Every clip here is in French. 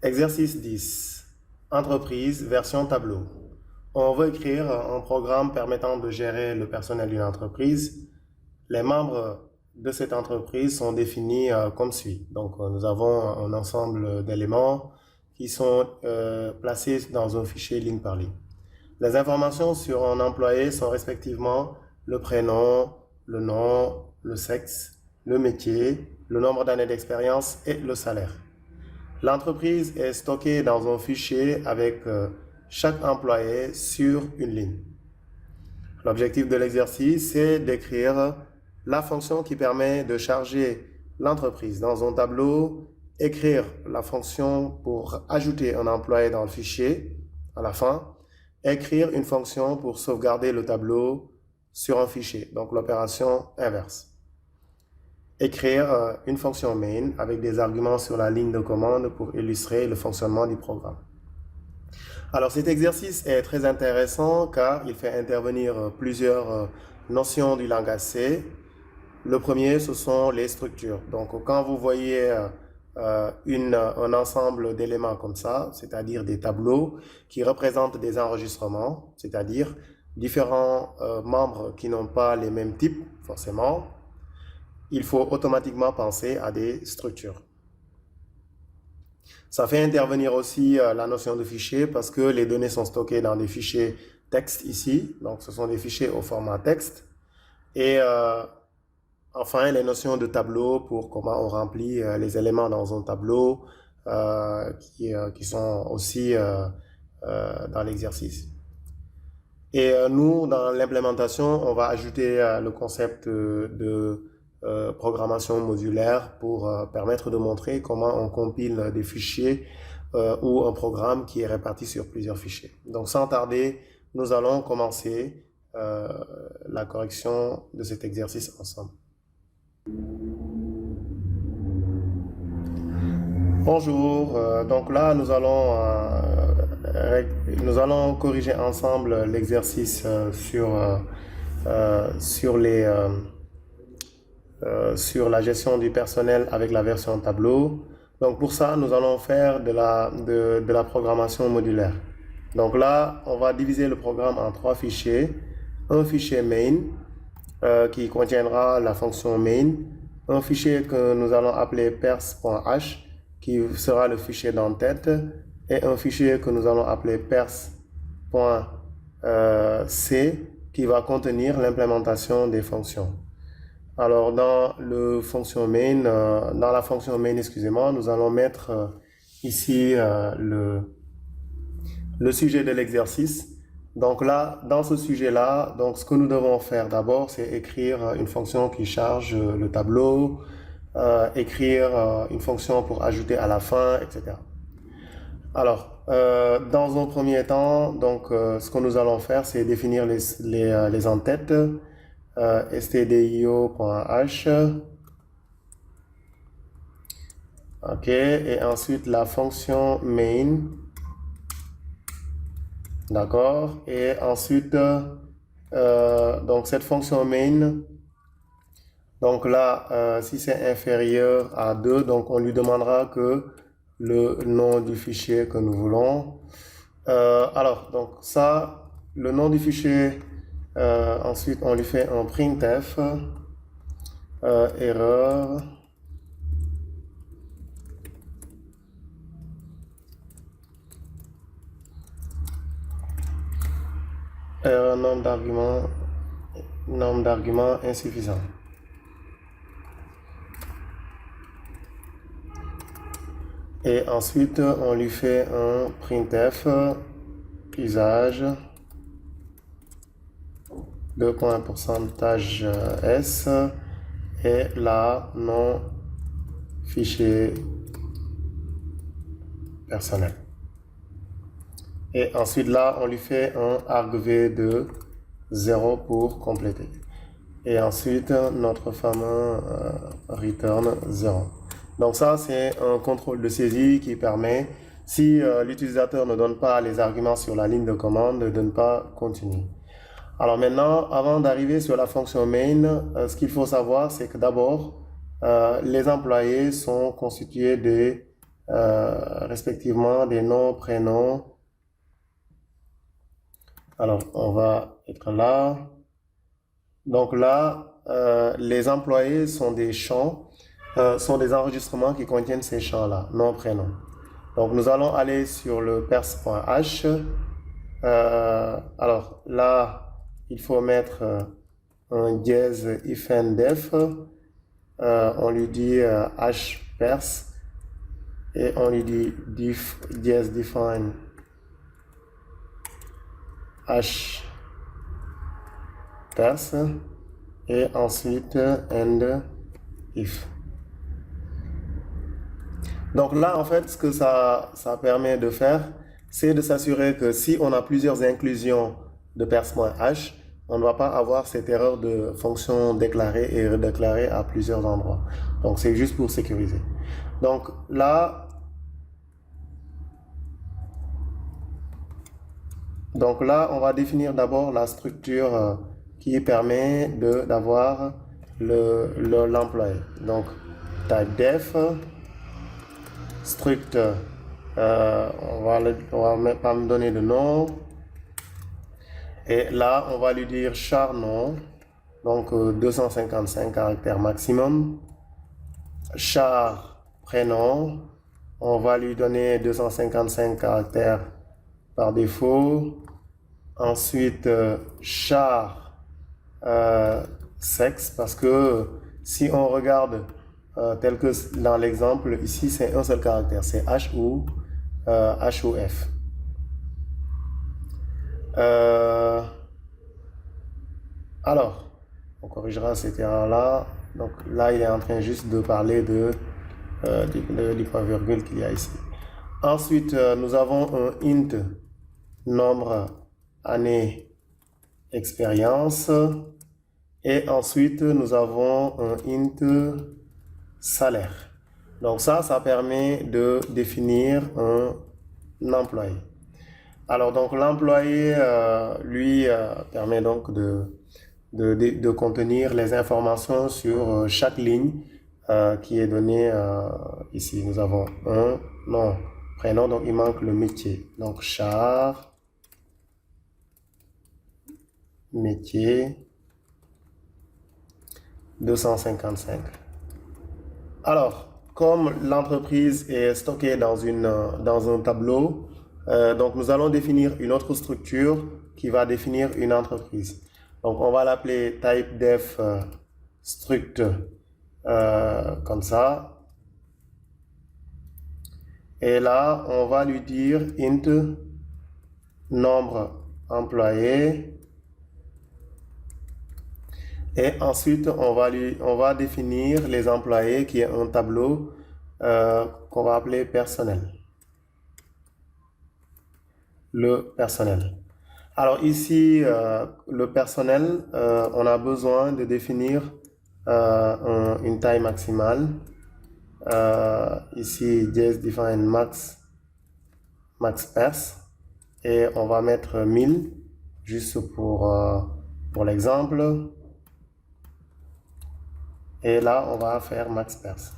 Exercice 10. Entreprise, version tableau. On veut écrire un programme permettant de gérer le personnel d'une entreprise. Les membres de cette entreprise sont définis comme suit. Donc, nous avons un ensemble d'éléments qui sont placés dans un fichier ligne par ligne. Les informations sur un employé sont respectivement le prénom, le nom, le sexe, le métier, le nombre d'années d'expérience et le salaire. L'entreprise est stockée dans un fichier avec chaque employé sur une ligne. L'objectif de l'exercice, c'est d'écrire la fonction qui permet de charger l'entreprise dans un tableau, écrire la fonction pour ajouter un employé dans le fichier à la fin, écrire une fonction pour sauvegarder le tableau sur un fichier, donc l'opération inverse. Écrire une fonction main avec des arguments sur la ligne de commande pour illustrer le fonctionnement du programme. Alors cet exercice est très intéressant car il fait intervenir plusieurs notions du langage C. Le premier, ce sont les structures. Donc quand vous voyez un ensemble d'éléments comme ça, c'est-à-dire des tableaux qui représentent des enregistrements, c'est-à-dire différents membres qui n'ont pas les mêmes types, forcément, il faut automatiquement penser à des structures. Ça fait intervenir aussi la notion de fichier parce que les données sont stockées dans des fichiers texte ici, donc ce sont des fichiers au format texte. Et enfin, les notions de tableau pour comment on remplit les éléments dans un tableau qui sont aussi dans l'exercice. Et nous, dans l'implémentation, on va ajouter le concept de programmation modulaire pour permettre de montrer comment on compile des fichiers ou un programme qui est réparti sur plusieurs fichiers. Donc sans tarder, nous allons commencer la correction de cet exercice ensemble. Bonjour, donc là nous allons corriger ensemble l'exercice sur la gestion du personnel avec la version tableau. Donc pour ça, nous allons faire de la programmation modulaire. Donc là, on va diviser le programme en 3 fichiers. Un fichier main qui contiendra la fonction main. Un fichier que nous allons appeler pers.h qui sera le fichier d'entête. Et un fichier que nous allons appeler pers.c qui va contenir l'implémentation des fonctions. Alors, dans la fonction main, nous allons mettre ici le sujet de l'exercice. Donc là, dans ce sujet-là, donc ce que nous devons faire d'abord, c'est écrire une fonction qui charge le tableau, écrire une fonction pour ajouter à la fin, etc. Alors, dans un premier temps, donc ce que nous allons faire, c'est définir les entêtes. stdio.h, ok, et ensuite la fonction main, d'accord, et ensuite donc cette fonction main, donc là si c'est inférieur à 2, donc on lui demandera que le nom du fichier que nous voulons. Alors donc ça, le nom du fichier. Ensuite, on lui fait un printf, erreur, nombre d'arguments insuffisant. Et ensuite, on lui fait un printf, usage, %s et là non fichier personnel. Et ensuite là on lui fait un argv de 0 pour compléter. Et ensuite notre fameux return 0. Donc ça c'est un contrôle de saisie qui permet, si l'utilisateur ne donne pas les arguments sur la ligne de commande, de ne pas continuer. Alors maintenant, avant d'arriver sur la fonction main, ce qu'il faut savoir, c'est que d'abord, les employés sont constitués des respectivement des noms, prénoms. Alors, on va être là. Donc là, les employés sont des champs, sont des enregistrements qui contiennent ces champs-là, nom, prénom. Donc, nous allons aller sur le pers.h. Alors là, il faut mettre un dièse ifndef. On lui dit hpers et on lui dit dièse define hpers et ensuite end if. Donc là, en fait, ce que ça permet de faire, c'est de s'assurer que si on a plusieurs inclusions de pers.h, on ne va pas avoir cette erreur de fonction déclarée et redéclarée à plusieurs endroits. Donc c'est juste pour sécuriser. Donc là, on va définir d'abord la structure qui permet d'avoir l'employé. Donc type def struct, on va pas me donner de nom. Et là, on va lui dire char nom, donc 255 caractères maximum. Char prénom, on va lui donner 255 caractères par défaut. Ensuite, char sexe, parce que si on regarde tel que dans l'exemple, ici c'est un seul caractère, c'est H ou F. Alors, on corrigera cette erreur-là. Donc là, il est en train juste de parler du point virgule qu'il y a ici. Ensuite, nous avons un int nombre, année, expérience. Et ensuite, nous avons un int salaire. Donc ça permet de définir un employé. Alors donc l'employé, lui, permet donc de contenir les informations sur chaque ligne qui est donnée ici. Nous avons un nom, prénom, donc il manque le métier. Donc char, métier, 255. Alors, comme l'entreprise est stockée dans un tableau, donc nous allons définir une autre structure qui va définir une entreprise. Donc on va l'appeler typedef struct comme ça. Et là, on va lui dire int nombre employé. Et ensuite, on va définir les employés qui est un tableau qu'on va appeler personnel. Le personnel. Alors ici, le personnel, on a besoin de définir une taille maximale. Ici, dièse define max pers. Et on va mettre 1000, juste pour l'exemple. Et là, on va faire max pers.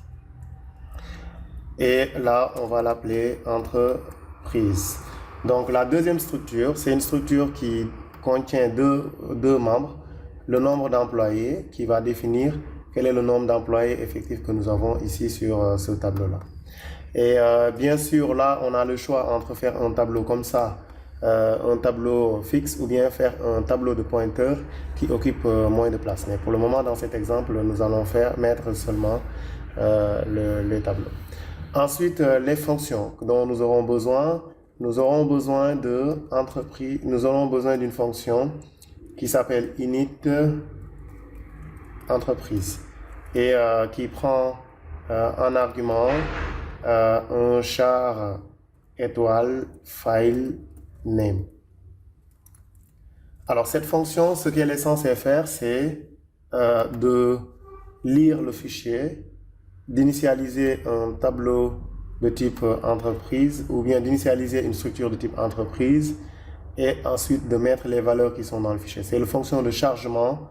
Et là, on va l'appeler entreprise. Donc, la deuxième structure, c'est une structure qui contient deux membres. Le nombre d'employés qui va définir quel est le nombre d'employés effectifs que nous avons ici sur ce tableau-là. Et bien sûr, là, on a le choix entre faire un tableau comme ça, un tableau fixe, ou bien faire un tableau de pointeurs qui occupe moins de place. Mais pour le moment, dans cet exemple, nous allons mettre seulement le tableau. Ensuite, les fonctions dont nous aurons besoin. Nous aurons besoin d'une fonction qui s'appelle init entreprise et qui prend en argument un char étoile file name. Alors cette fonction, ce qu'elle est censée faire, c'est de lire le fichier, d'initialiser un tableau de type entreprise ou bien d'initialiser une structure de type entreprise et ensuite de mettre les valeurs qui sont dans le fichier. C'est la fonction de chargement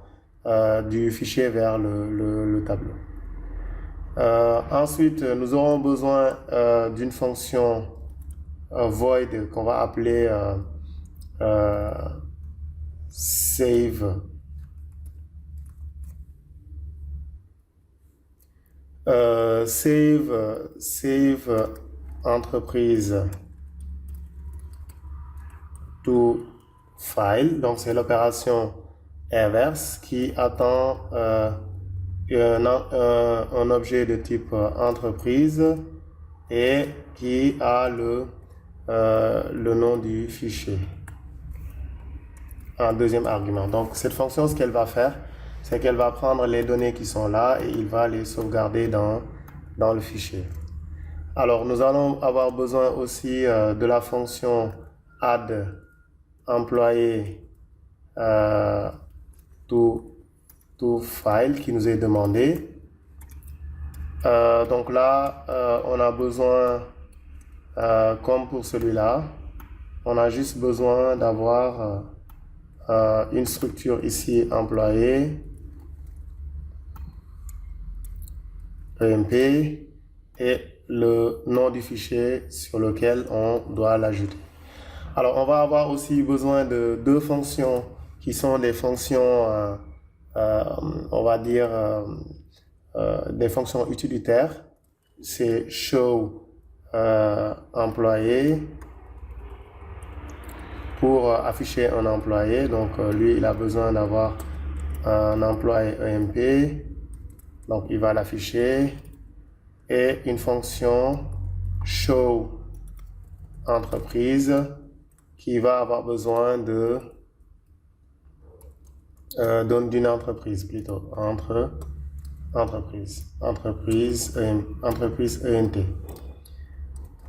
du fichier vers le tableau. Ensuite, nous aurons besoin d'une fonction void qu'on va appeler euh, save. Save entreprise to file. Donc, c'est l'opération inverse qui attend un objet de type entreprise et qui a le nom du fichier en deuxième argument. Donc, cette fonction, ce qu'elle va faire, c'est qu'elle va prendre les données qui sont là et il va les sauvegarder dans le fichier. Alors, nous allons avoir besoin aussi de la fonction add employé to file qui nous est demandé. Donc là, on a besoin, comme pour celui-là, on a juste besoin d'avoir une structure ici employé, EMP, et le nom du fichier sur lequel on doit l'ajouter. Alors, on va avoir aussi besoin de deux fonctions qui sont des fonctions, on va dire, des fonctions utilitaires. C'est show employé pour afficher un employé. Donc, lui, il a besoin d'avoir un employé EMP. Donc, il va l'afficher. Et une fonction show entreprise qui va avoir besoin d'une entreprise plutôt, entreprise ENT.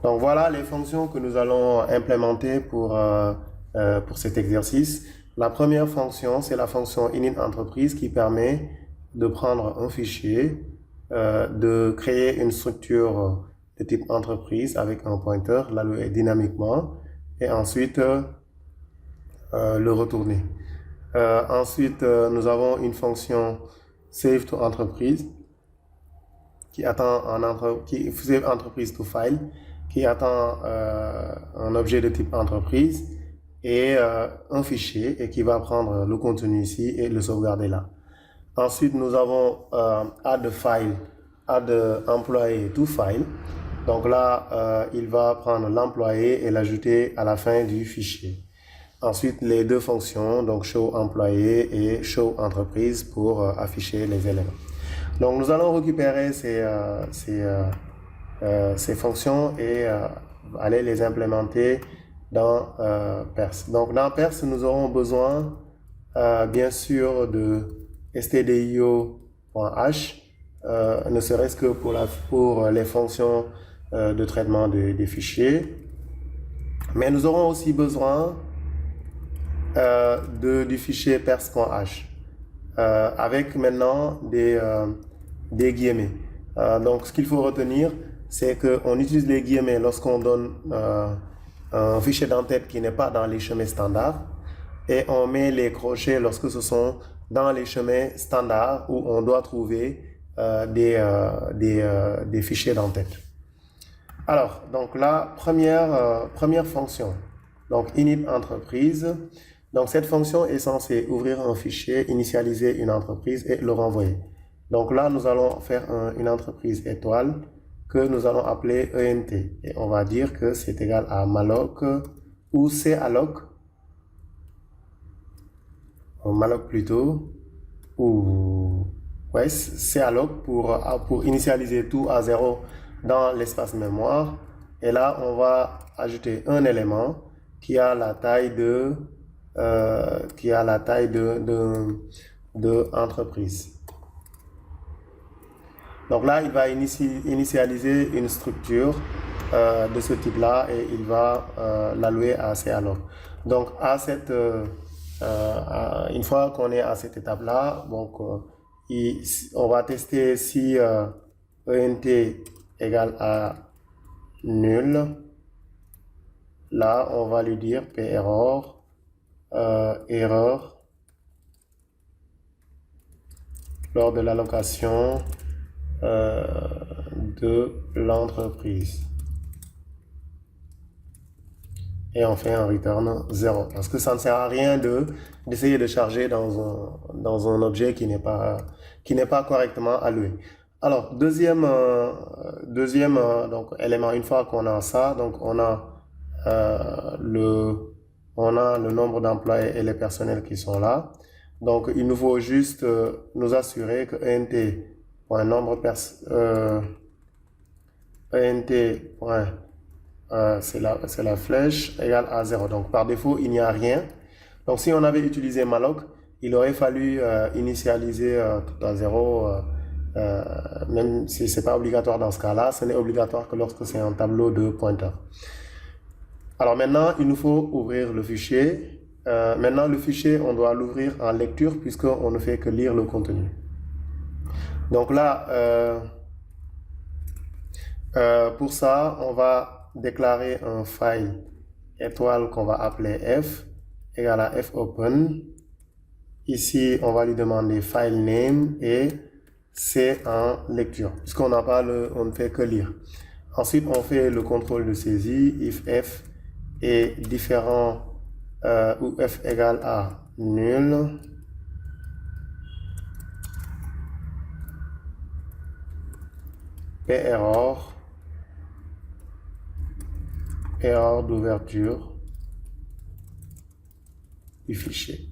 Donc voilà les fonctions que nous allons implémenter pour cet exercice. La première fonction, c'est la fonction init entreprise qui permet de prendre un fichier, de créer une structure de type entreprise avec un pointeur, l'allouer dynamiquement et ensuite le retourner. Ensuite, nous avons une fonction save to entreprise qui attend qui save entreprise to file, qui attend un objet de type entreprise et un fichier et qui va prendre le contenu ici et le sauvegarder là. Ensuite, nous avons add employé to file. Donc là, il va prendre l'employé et l'ajouter à la fin du fichier. Ensuite, les deux fonctions, donc show employé et show entreprise pour afficher les éléments. Donc, nous allons récupérer ces fonctions et aller les implémenter dans Perse. Donc, dans Perse, nous aurons besoin, bien sûr, de stdio.h, ne serait-ce que pour les fonctions de traitement des fichiers. Mais nous aurons aussi besoin du fichier perse.h avec maintenant des guillemets. Donc, ce qu'il faut retenir, c'est qu'on utilise les guillemets lorsqu'on donne un fichier d'entête qui n'est pas dans les chemins standards et on met les crochets lorsque ce sont dans les chemins standards où on doit trouver des fichiers d'entête. Alors, donc la première fonction, donc init entreprise. Donc cette fonction est censée ouvrir un fichier, initialiser une entreprise et le renvoyer. Donc là, nous allons faire une entreprise étoile que nous allons appeler ENT. Et on va dire que c'est égal à malloc ou calloc, ou malloc plutôt, ou ouais, calloc pour initialiser tout à 0 dans l'espace mémoire. Et là, on va ajouter un élément qui a la taille de entreprise. Donc là, il va initialiser une structure de ce type-là et il va l'allouer à calloc. Donc une fois qu'on est à cette étape-là, donc on va tester si ENT égale à nul. Là, on va lui dire p-error, erreur lors de l'allocation de l'entreprise. Et on fait un return 0. Parce que ça ne sert à rien d'essayer de charger dans un objet qui n'est pas correctement alloué. Alors, deuxième donc, élément, une fois qu'on a ça, donc on a le nombre d'employés et les personnels qui sont là. Donc, il nous faut juste nous assurer que c'est la flèche égale à 0. Donc, par défaut, il n'y a rien. Donc, si on avait utilisé malloc, il aurait fallu initialiser tout à 0, même si ce n'est pas obligatoire dans ce cas-là. Ce n'est obligatoire que lorsque c'est un tableau de pointeurs. Alors maintenant, il nous faut ouvrir le fichier. Maintenant, le fichier, on doit l'ouvrir en lecture puisqu'on ne fait que lire le contenu. Donc là, pour ça, on va déclarer un file étoile qu'on va appeler f égale à fopen. Ici, on va lui demander file name et c'est en lecture puisqu'on n'a pas on ne fait que lire. Ensuite, on fait le contrôle de saisie if f est différent ou f égale à nul. P-error, erreur d'ouverture du fichier.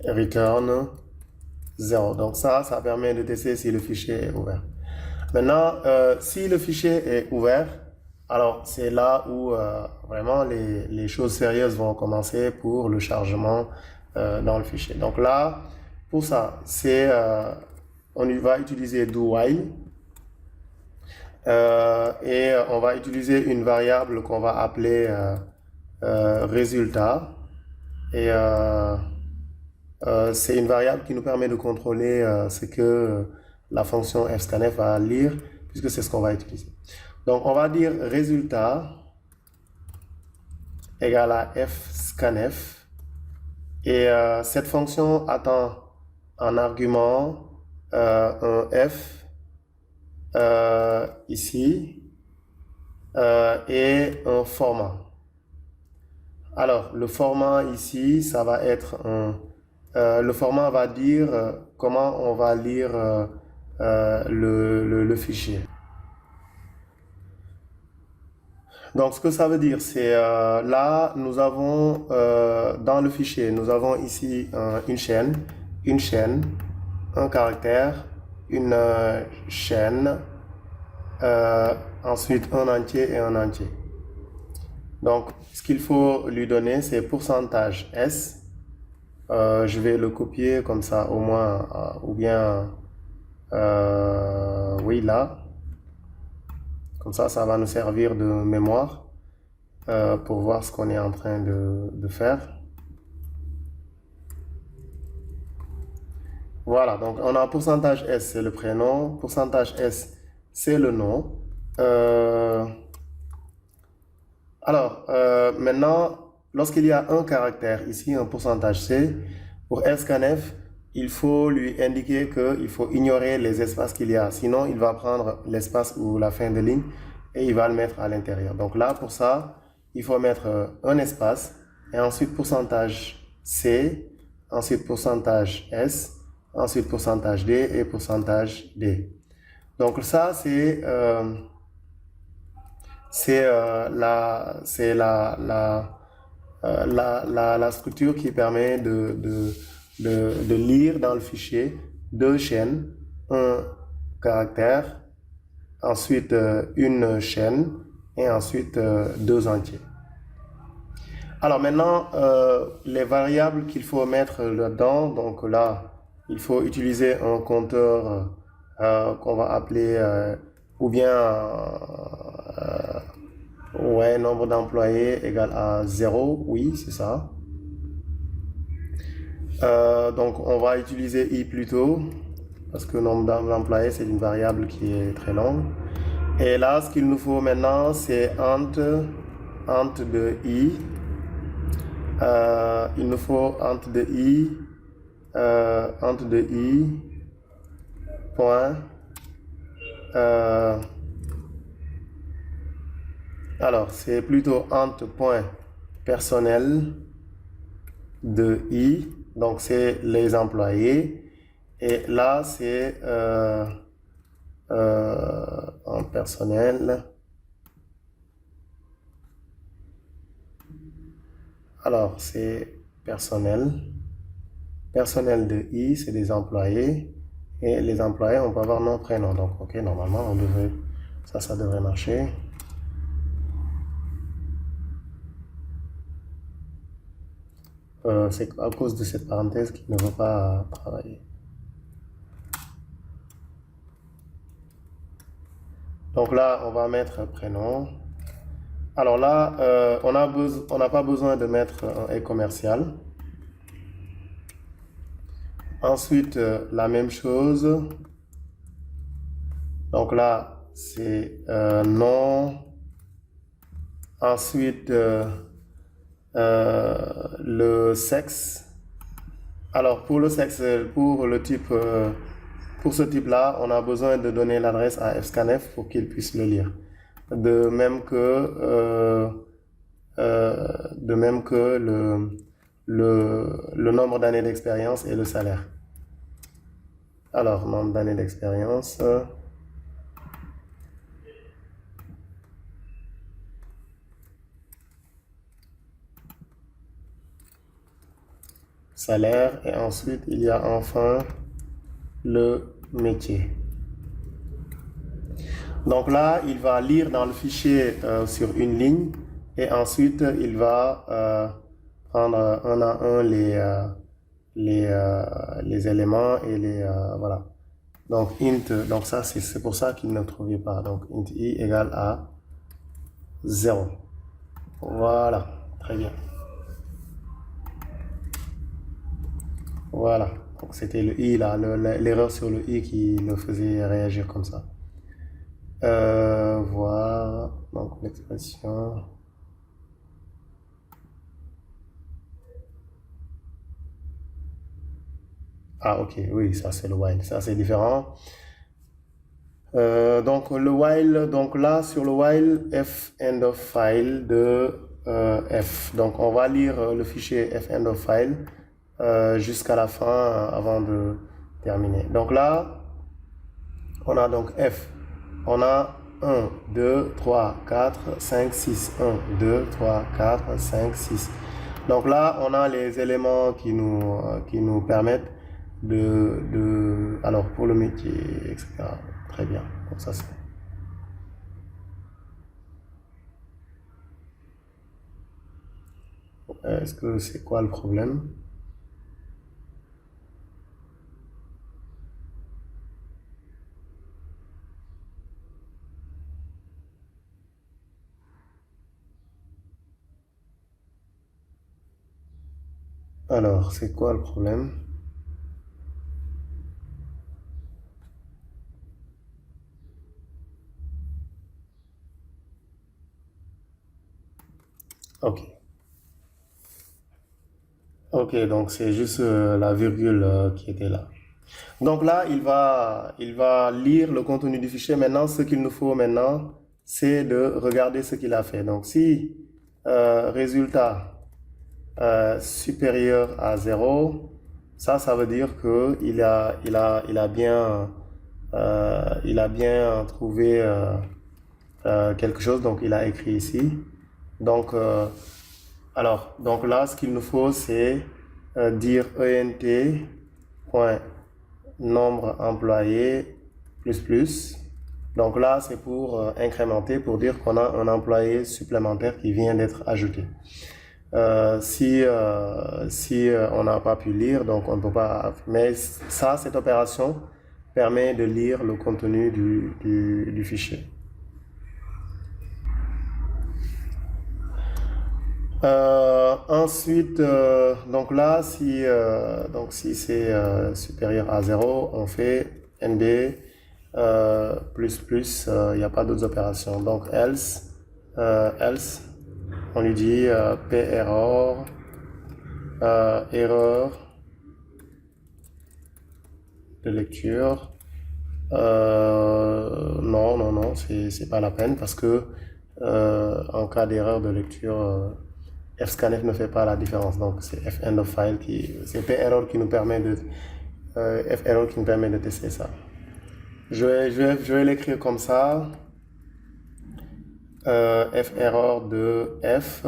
Return 0. Donc ça permet de tester si le fichier est ouvert. Maintenant, si le fichier est ouvert, alors c'est là où vraiment les choses sérieuses vont commencer pour le chargement dans le fichier. Donc là, pour ça, on va utiliser do while. Et on va utiliser une variable qu'on va appeler résultat. Et c'est une variable qui nous permet de contrôler ce que la fonction fscanf va lire, puisque c'est ce qu'on va utiliser. Donc on va dire résultat égale à fscanf. Et cette fonction attend en argument un f ici et un format. Alors le format ici, ça va être le format va dire comment on va lire le fichier. Donc ce que ça veut dire, c'est là nous avons dans le fichier, nous avons ici une chaîne, un caractère, une chaîne, ensuite un entier et un entier. Donc ce qu'il faut lui donner, c'est pourcentage %s. Je vais le copier comme ça au moins, ou bien oui là, comme ça va nous servir de mémoire pour voir ce qu'on est en train de faire. Voilà, donc on a pourcentage %s, c'est le prénom, pourcentage %s, c'est le nom. Alors, maintenant, lorsqu'il y a un caractère, ici un pourcentage %c, pour scanf, il faut lui indiquer qu'il faut ignorer les espaces qu'il y a. Sinon, il va prendre l'espace ou la fin de ligne et il va le mettre à l'intérieur. Donc là, pour ça, il faut mettre un espace et ensuite pourcentage %c, ensuite pourcentage %s, ensuite pourcentage %d et pourcentage %d. Donc ça, c'est la structure qui permet de lire dans le fichier deux chaînes, un caractère, ensuite une chaîne et ensuite deux entiers. Alors maintenant, les variables qu'il faut mettre là-dedans, donc là, il faut utiliser un compteur qu'on va appeler ou bien nombre d'employés égale à 0, oui, c'est ça. Donc on va utiliser i plutôt, parce que le nombre d'employés, c'est une variable qui est très longue. Et là, ce qu'il nous faut maintenant, c'est int de i. Il nous faut int de i, point alors, c'est plutôt int.personnel de i, donc c'est les employés. Et là, c'est en personnel. Alors, c'est personnel. Personnel de i, c'est des employés. Et les employés, on peut avoir nom, prénom. Donc, ok, normalement, ça devrait marcher. C'est à cause de cette parenthèse qui ne veut pas travailler. Donc là, on va mettre prénom. Alors là, on n'a pas besoin de mettre un et commercial. Ensuite, la même chose. Donc là, c'est nom. Ensuite, le sexe. Alors, pour le sexe, pour le type, pour ce type-là, on a besoin de donner l'adresse à fscanf pour qu'il puisse le lire. De même que le nombre d'années d'expérience et le salaire. Alors, nombre d'années d'expérience. Salaire. Et ensuite, il y a enfin le métier. Donc là, il va lire dans le fichier sur une ligne et ensuite, il va prendre un à un les éléments et voilà. Donc int, donc ça c'est pour ça qu'il ne trouvait pas. Donc int i égale à 0. Voilà, très bien. Voilà, donc c'était le i là, l'erreur sur le i qui le faisait réagir comme ça. Voilà, donc l'expression. Ah ok, oui, ça c'est le while, ça c'est différent. Donc le while, donc là sur le while, f end of file de f. Donc on va lire le fichier f end of file jusqu'à la fin avant de terminer. Donc là, on a donc f. On a 1, 2, 3, 4, 5, 6. 1, 2, 3, 4, 5, 6. Donc là, on a les éléments qui nous permettent alors pour le métier, etc. Très bien. Donc ça c'est. Est-ce que c'est quoi le problème? Alors, c'est quoi le problème? Ok. Ok, donc c'est juste la virgule qui était là. Donc là, il va lire le contenu du fichier. Maintenant, ce qu'il nous faut maintenant, c'est de regarder ce qu'il a fait. Donc si résultat supérieur à 0, ça veut dire que il a bien trouvé quelque chose. Donc il a écrit ici. Donc donc là, ce qu'il nous faut, c'est dire ent.nombre employé plus. Donc là, c'est pour incrémenter, pour dire qu'on a un employé supplémentaire qui vient d'être ajouté. Si on n'a pas pu lire, donc on ne peut pas. Mais ça, cette opération permet de lire le contenu du fichier. Ensuite, donc là, si c'est supérieur à 0, on fait NB il n'y a pas d'autres opérations. Donc else, on lui dit p-error, erreur de lecture. Non, non, non, c'est pas la peine parce que en cas d'erreur de lecture, fscanf ne fait pas la différence. Donc c'est fend of file c'est ferror qui nous permet de ferror qui nous permet de tester ça. Je vais l'écrire comme ça. Ferror de f.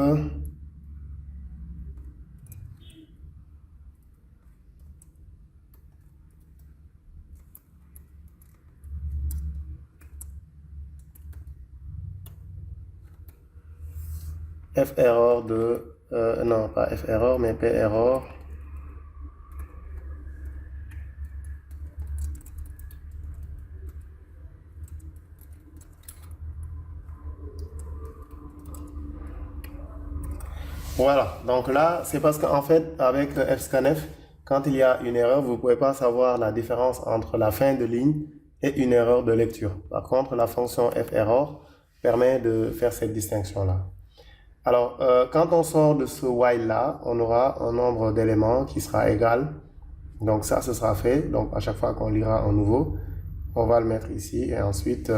Ferror de non pas ferror mais perror. Voilà, donc là, c'est parce qu'en fait, avec fscanf, quand il y a une erreur, vous ne pouvez pas savoir la différence entre la fin de ligne et une erreur de lecture. Par contre, la fonction ferror permet de faire cette distinction-là. Alors, quand on sort de ce while-là, on aura un nombre d'éléments qui sera égal. Donc ça, ce sera fait. Donc à chaque fois qu'on lira un nouveau, on va le mettre ici et ensuite...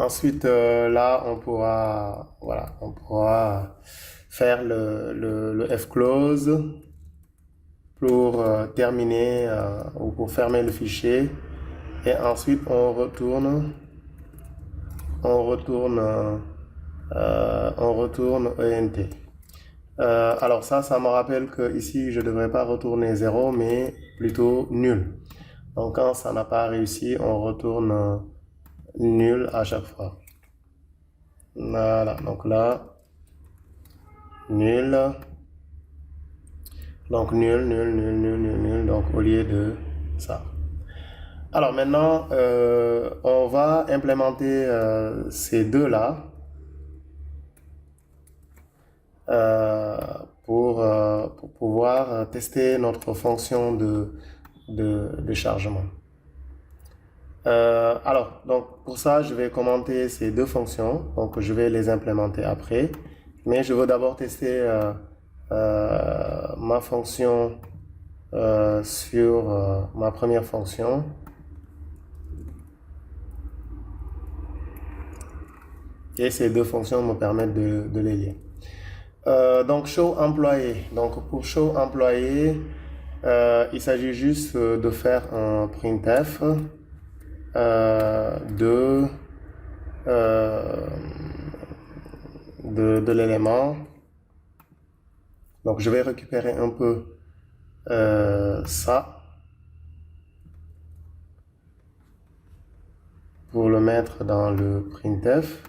Ensuite, là, on pourra faire le fclose pour terminer ou pour fermer le fichier. Et ensuite, on retourne ENT. Alors ça me rappelle que ici, je ne devrais pas retourner 0, mais plutôt nul. Donc quand ça n'a pas réussi, on retourne nul à chaque fois. Voilà, donc là, nul. Donc nul, donc au lieu de ça. Alors maintenant, on va implémenter ces deux-là pour pouvoir tester notre fonction de chargement. Alors, donc pour ça, je vais commenter ces deux fonctions. Donc, je vais les implémenter après. Mais je veux d'abord tester ma fonction sur ma première fonction. Et ces deux fonctions me permettent de les lier. Donc, show employé. Donc, pour show employé, il s'agit juste de faire un printf de l'élément. Donc je vais récupérer un peu ça pour le mettre dans le printf.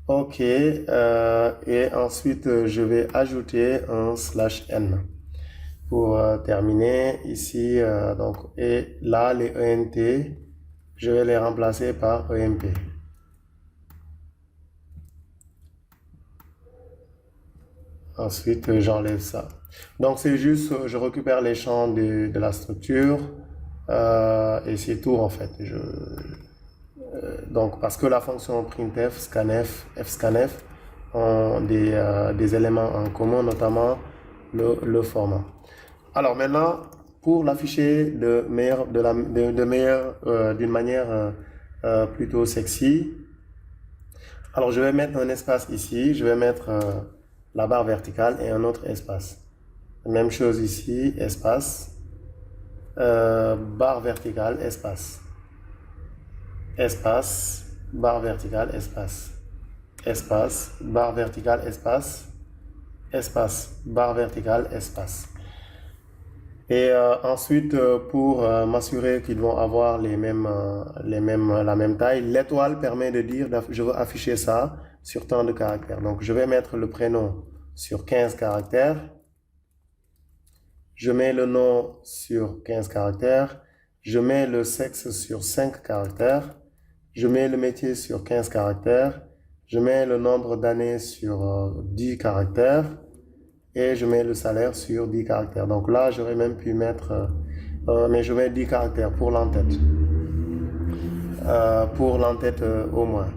Ok, et ensuite je vais ajouter un /n pour terminer ici. Donc, et là, les ENT, je vais les remplacer par EMP. Ensuite, j'enlève ça. Donc, c'est juste, je récupère les champs de la structure et c'est tout en fait. Donc, parce que la fonction printf, scanf, fscanf ont des éléments en commun, notamment le format. Alors maintenant, pour l'afficher d'une manière plutôt sexy, alors je vais mettre un espace ici, je vais mettre la barre verticale et un autre espace. Même chose ici, espace, barre verticale, espace, espace, barre verticale, espace, espace, barre verticale, espace, espace, barre verticale, espace. Et ensuite, pour m'assurer qu'ils vont avoir la même taille, l'étoile permet de dire je veux afficher ça sur tant de caractères. Donc, je vais mettre le prénom sur 15 caractères. Je mets le nom sur 15 caractères. Je mets le sexe sur 5 caractères. Je mets le métier sur 15 caractères. Je mets le nombre d'années sur 10 caractères. Et je mets le salaire sur 10 caractères. Donc là, j'aurais même pu mettre, mais je mets 10 caractères pour l'entête. Pour l'entête au moins.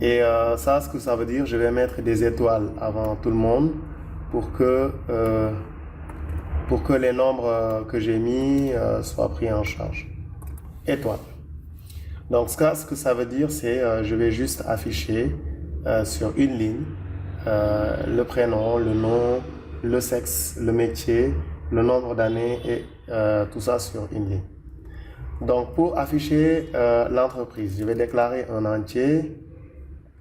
Et ça, ce que ça veut dire, je vais mettre des étoiles avant tout le monde pour que pour que les nombres que j'ai mis soient pris en charge. Étoile. Donc ce que ça veut dire, c'est je vais juste afficher sur une ligne le prénom, le nom, le sexe, le métier, le nombre d'années et tout ça sur une ligne. Donc pour afficher l'entreprise, je vais déclarer un entier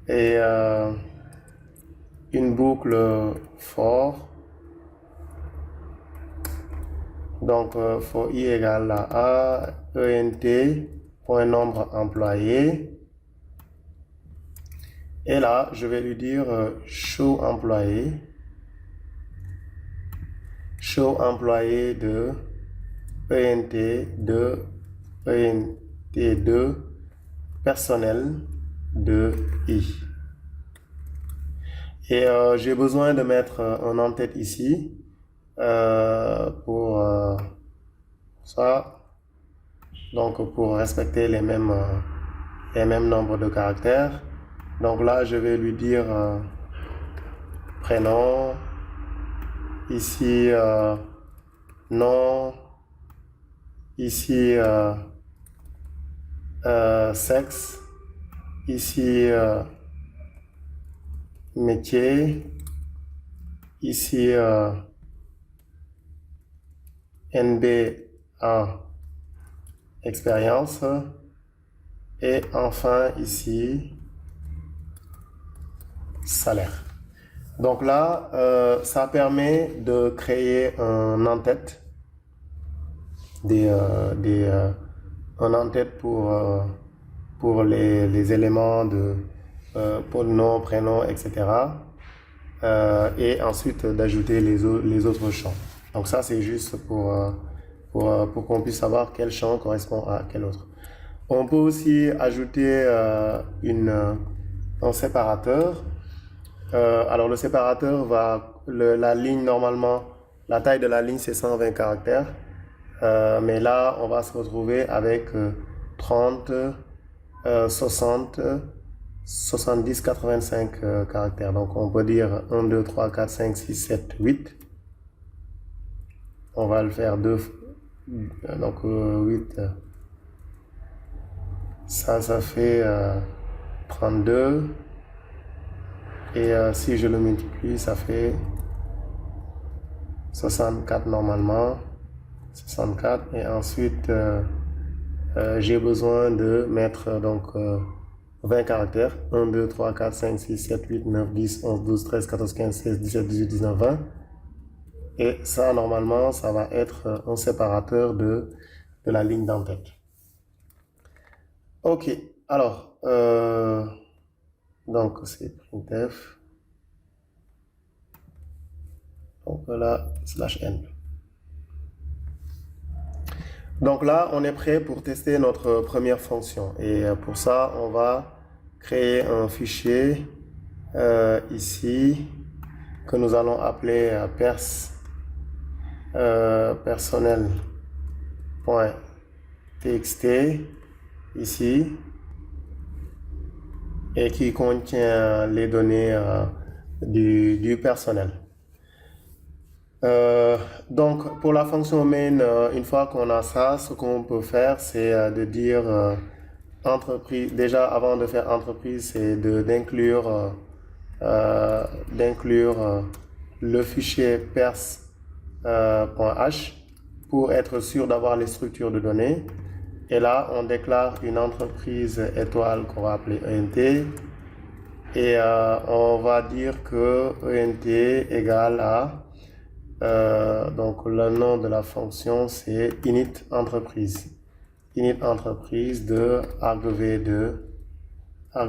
et une boucle for. Donc for i égale à ent, point nombre employé. Et là, je vais lui dire show employé. Show employé de ENT2 personnel de I. Et j'ai besoin de mettre un en-tête ici pour ça. Donc pour respecter les mêmes nombres de caractères. Donc là, je vais lui dire prénom, ici nom, ici sexe, ici métier, ici NB1 expérience et enfin ici salaire. Donc là, ça permet de créer un en-tête, un en-tête pour les éléments de pour nom, prénom, etc. Et ensuite d'ajouter les autres champs. Donc ça, c'est juste pour qu'on puisse savoir quel champ correspond à quel autre. On peut aussi ajouter un séparateur. Alors le séparateur la ligne normalement, la taille de la ligne c'est 120 caractères. Mais là, on va se retrouver avec 30, 60, 70, 85 caractères. Donc on peut dire 1, 2, 3, 4, 5, 6, 7, 8. On va le faire deux fois. Donc 8. Ça fait 32. Et si je le multiplie, ça fait 64 normalement. 64. Et ensuite, j'ai besoin de mettre donc 20 caractères. 1, 2, 3, 4, 5, 6, 7, 8, 9, 10, 11, 12, 13, 14, 15, 16, 17, 18, 19, 20. Et ça, normalement, ça va être un séparateur de la ligne d'en-tête. Ok, alors, donc c'est printf. Donc là, /n. Donc là, on est prêt pour tester notre première fonction. Et pour ça, on va créer un fichier ici que nous allons appeler personnel.txt ici et qui contient les données du personnel. Donc pour la fonction main, une fois qu'on a ça, ce qu'on peut faire, c'est de dire entreprise. Déjà, avant de faire entreprise, c'est d'inclure le fichier pers.h pour être sûr d'avoir les structures de données. Et là, on déclare une entreprise étoile qu'on va appeler ENT. Et on va dire que ENT égale à donc le nom de la fonction c'est init entreprise. Init entreprise de argv2 1.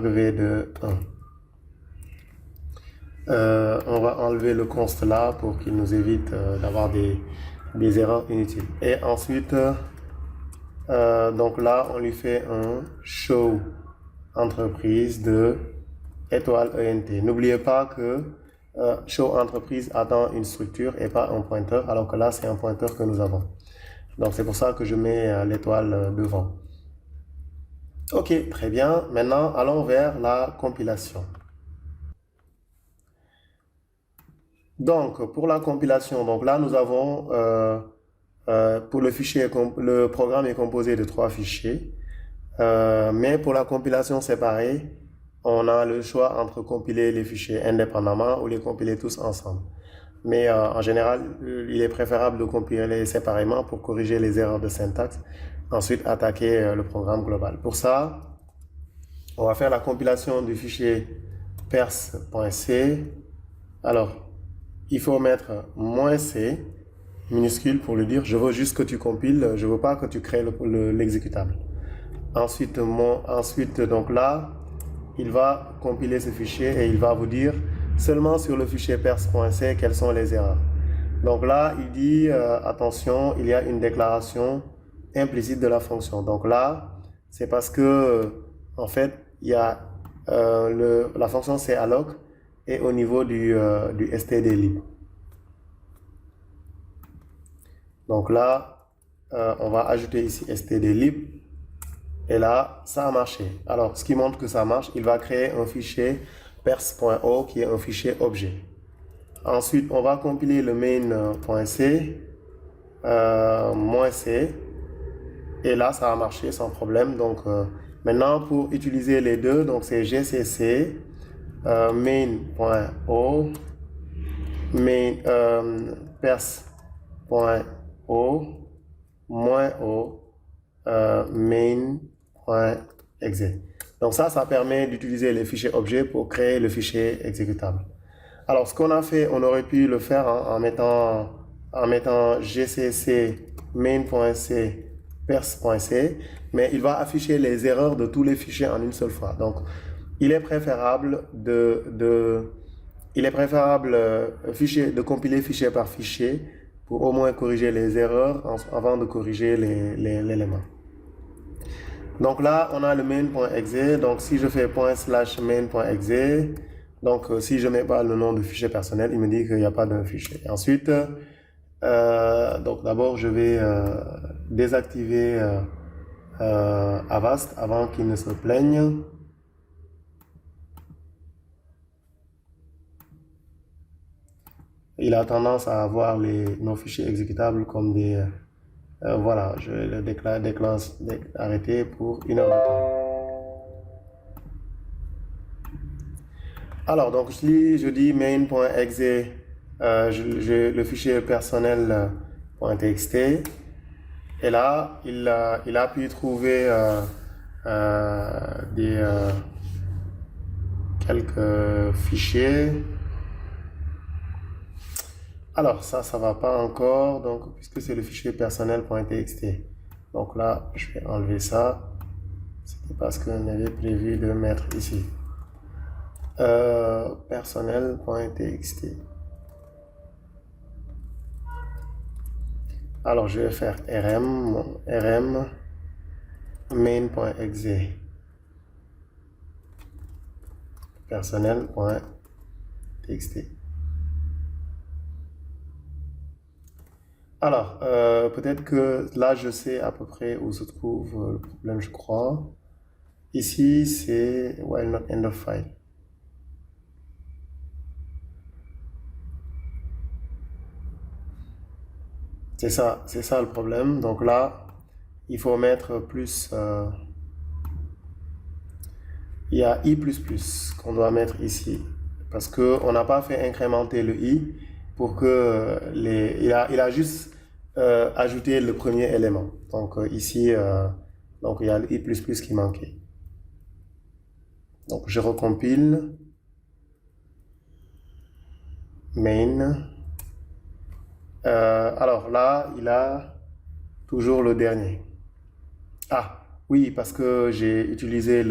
On va enlever le const là pour qu'il nous évite d'avoir des erreurs inutiles. Et ensuite, donc là, on lui fait un show entreprise de étoile ENT. N'oubliez pas que show entreprise attend une structure et pas un pointeur, alors que là, c'est un pointeur que nous avons. Donc, c'est pour ça que je mets l'étoile devant. Ok, très bien. Maintenant, allons vers la compilation. Donc, pour la compilation, donc là, nous avons, pour le fichier, le programme est composé de trois fichiers. Mais pour la compilation séparée, on a le choix entre compiler les fichiers indépendamment ou les compiler tous ensemble. Mais en général, il est préférable de compiler séparément pour corriger les erreurs de syntaxe, ensuite attaquer le programme global. Pour ça, on va faire la compilation du fichier pers.c. Alors, il faut mettre "-c", minuscule pour lui dire, je veux juste que tu compiles, je veux pas que tu crées l'exécutable. Ensuite, donc là, il va compiler ce fichier et il va vous dire seulement sur le fichier pers.c quelles sont les erreurs. Donc là, il dit attention, il y a une déclaration implicite de la fonction. Donc là, c'est parce que en fait, il y a la fonction calloc est au niveau du stdlib. Donc là, on va ajouter ici stdlib. Et là, ça a marché. Alors, ce qui montre que ça marche, il va créer un fichier pers.o qui est un fichier objet. Ensuite, on va compiler le main.c, -c, et là, ça a marché sans problème. Donc, maintenant, pour utiliser les deux, donc c'est gcc main.o, main, pers.o, -o, main.exe. Donc ça permet d'utiliser les fichiers objets pour créer le fichier exécutable. Alors, ce qu'on a fait, on aurait pu le faire en mettant gcc main.c pers.c, mais il va afficher les erreurs de tous les fichiers en une seule fois. Donc, il est préférable de compiler fichier par fichier pour au moins corriger les erreurs avant de corriger l'élément. Donc là, on a le main.exe. Donc si je fais /main.exe, donc si je ne mets pas le nom de fichier personnel, il me dit qu'il n'y a pas de fichier. Et ensuite, donc d'abord, je vais désactiver Avast avant qu'il ne se plaigne. Il a tendance à avoir nos fichiers exécutables comme des... voilà, je vais le arrêter pour 1 heure de temps. Alors, donc si je dis main.exe, le fichier personnel.txt, et là, il a pu trouver quelques fichiers. Alors, ça va pas encore, donc, puisque c'est le fichier personnel.txt. Donc là, je vais enlever ça. C'était parce qu'on avait prévu de mettre ici. Personnel.txt. Alors, je vais faire rm main.exe. Personnel.txt. Alors, peut-être que là, je sais à peu près où se trouve le problème, je crois. Ici, c'est while not end of file. C'est ça le problème. Donc là, il faut mettre plus... il y a i++ qu'on doit mettre ici. Parce qu'on n'a pas fait incrémenter le i pour que il a juste ajouté le premier élément. Donc ici, donc il y a le i++ qui manquait. Donc je recompile. Main. Alors là, il a toujours le dernier. Ah, oui, parce que j'ai utilisé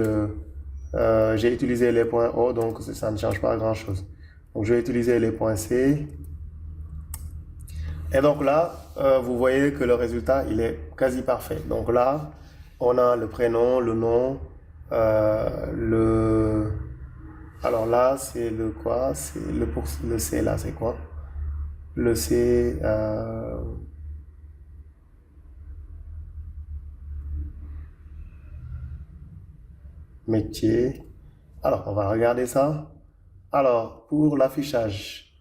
les points O, donc ça ne change pas grand-chose. Donc je vais utiliser les points C. Et donc là, vous voyez que le résultat, il est quasi parfait. Donc là, on a le prénom, le nom, Alors là, c'est le quoi? C'est le C là, c'est quoi? Le C... métier. Alors, on va regarder ça. Alors, pour l'affichage,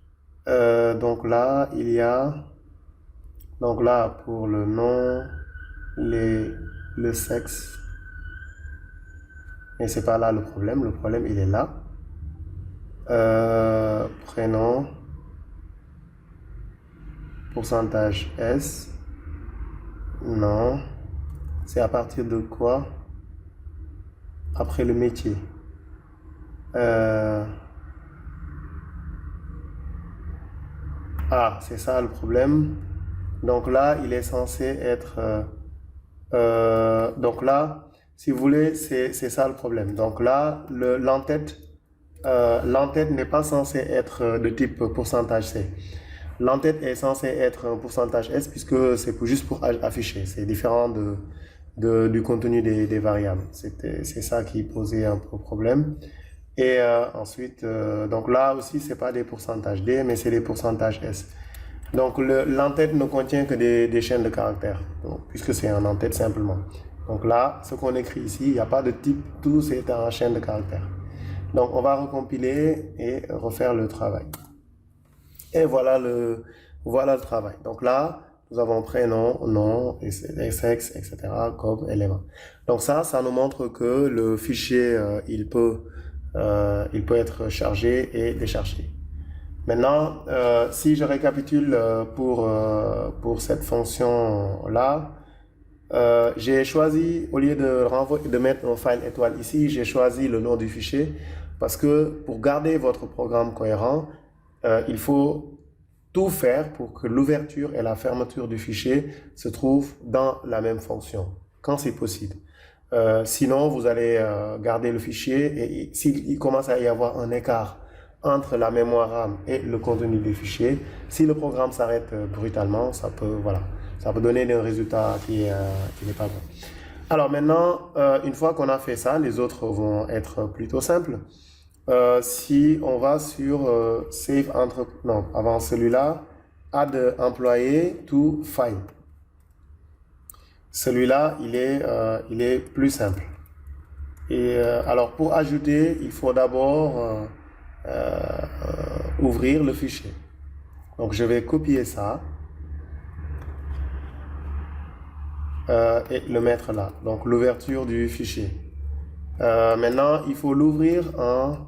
Donc là, il y a, donc là, pour le nom, le sexe, mais c'est pas là le problème il est là. Prénom, pourcentage S, non, c'est à partir de quoi? Après le métier. Euh, c'est ça le problème. Donc là, il est censé être... donc là, si vous voulez, c'est ça le problème. Donc là, l'entête n'est pas censé être de type pourcentage C. L'entête est censé être un pourcentage S puisque c'est juste pour afficher. C'est différent du contenu des variables. C'est ça qui posait un peu problème. Et ensuite, donc là aussi, c'est pas des pourcentages D, mais c'est des pourcentages S. Donc l'entête ne contient que des chaînes de caractères, donc, puisque c'est un en-tête simplement. Donc là, ce qu'on écrit ici, il n'y a pas de type, tout c'est en chaîne de caractères. Donc on va recompiler et refaire le travail. Et voilà le travail. Donc là, nous avons prénom, nom, sexe, etc. comme élément. Donc ça nous montre que le fichier, il peut être chargé et déchargé. Maintenant, si je récapitule pour cette fonction-là, j'ai choisi, au lieu de mettre un file étoile ici, j'ai choisi le nom du fichier parce que pour garder votre programme cohérent, il faut tout faire pour que l'ouverture et la fermeture du fichier se trouvent dans la même fonction, quand c'est possible. Sinon, vous allez garder le fichier et s'il commence à y avoir un écart entre la mémoire RAM et le contenu du fichier, si le programme s'arrête brutalement, ça peut donner un résultat qui n'est pas bon. Alors maintenant, une fois qu'on a fait ça, les autres vont être plutôt simples. Si on va sur Save entre... Non, avant celui-là, Add employé to File. Celui-là, il est plus simple. Et alors, pour ajouter, il faut d'abord ouvrir le fichier. Donc, je vais copier ça et le mettre là. Donc, l'ouverture du fichier. Maintenant, il faut l'ouvrir en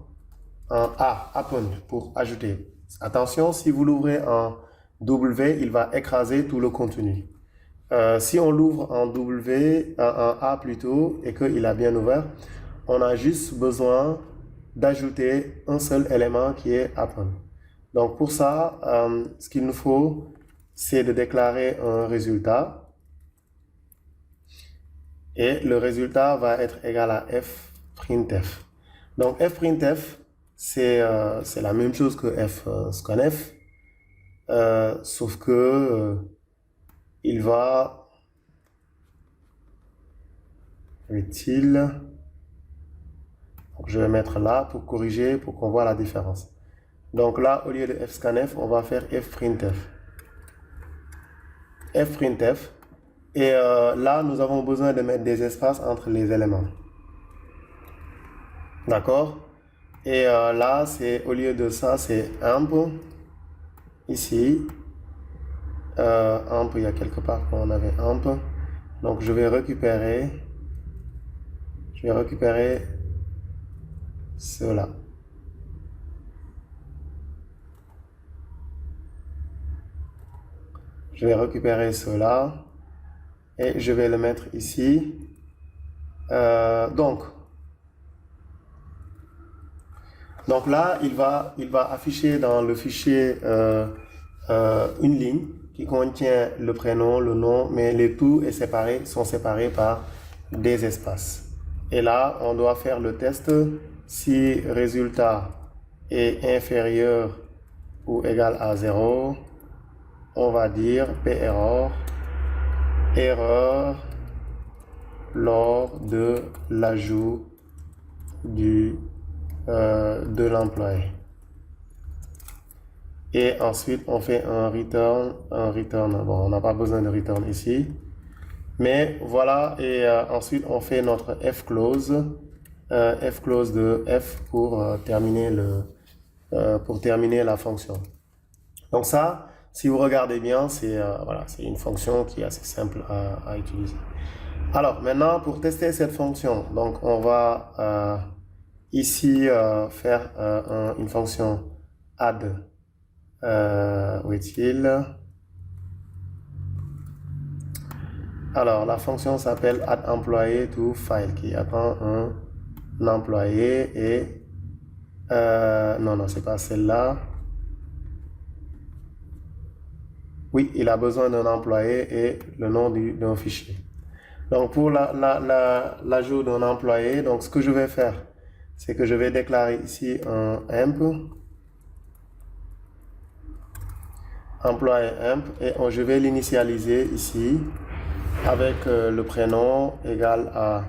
append pour ajouter. Attention, si vous l'ouvrez en W, il va écraser tout le contenu. Si on l'ouvre en W, en A plutôt, et qu'il a bien ouvert, on a juste besoin d'ajouter un seul élément qui est append. Donc pour ça, ce qu'il nous faut, c'est de déclarer un résultat. Et le résultat va être égal à fprintf. Donc fprintf, c'est la même chose que scanf, sauf que il va utile. Donc je vais mettre là pour corriger, pour qu'on voit la différence. Donc là, au lieu de fscanf, on va faire fprintf. Fprintf. Et là, nous avons besoin de mettre des espaces entre les éléments. D'accord? Et là, au lieu de ça, c'est amp. Ici, amp, il y a quelque part qu'on avait amp. Donc, je vais récupérer cela. Je vais récupérer cela et je vais le mettre ici. Donc là, il va afficher dans le fichier une ligne qui contient le prénom, le nom, mais les tout sont séparés par des espaces. Et là, on doit faire le test si résultat est inférieur ou égal à 0. On va dire PERROR, erreur lors de l'ajout de l'employé. Et ensuite, on fait un return. Bon, on n'a pas besoin de return ici. Mais voilà, et ensuite, on fait notre fclose de f pour terminer la fonction. Donc ça, si vous regardez bien, c'est voilà, c'est une fonction qui est assez simple à utiliser. Alors maintenant, pour tester cette fonction, donc on va ici faire une fonction add. Où est-il? Alors la fonction s'appelle add employé to file qui attend un employé et non, c'est pas celle-là. Oui, il a besoin d'un employé et le nom d'un fichier. Donc pour l'ajout d'un employé, donc ce que je vais faire, c'est que je vais déclarer ici un emp, employé emp, et je vais l'initialiser ici avec le prénom égal à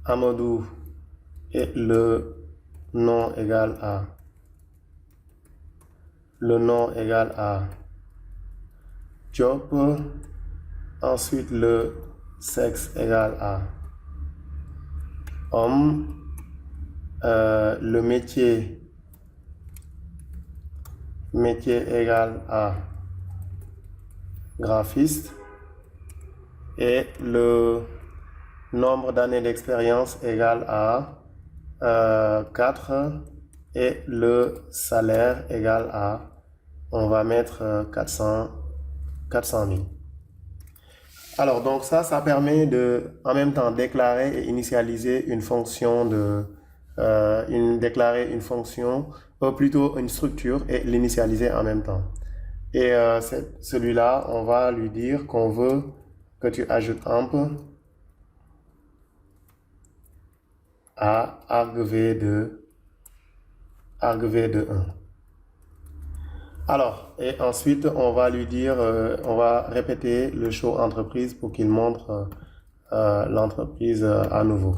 Amadou et le nom égal à job. Ensuite, le sexe égal à homme. Le métier égal à graphiste. Et le nombre d'années d'expérience égal à 4. Et le salaire égal à, on va mettre 400 000. Alors, donc ça permet de, en même temps, déclarer et initialiser une fonction déclarer une fonction, ou plutôt une structure et l'initialiser en même temps. Et celui-là, on va lui dire qu'on veut que tu ajoutes amp à argv de 1. Alors, et ensuite, on va lui dire, on va répéter le show entreprise pour qu'il montre l'entreprise à nouveau.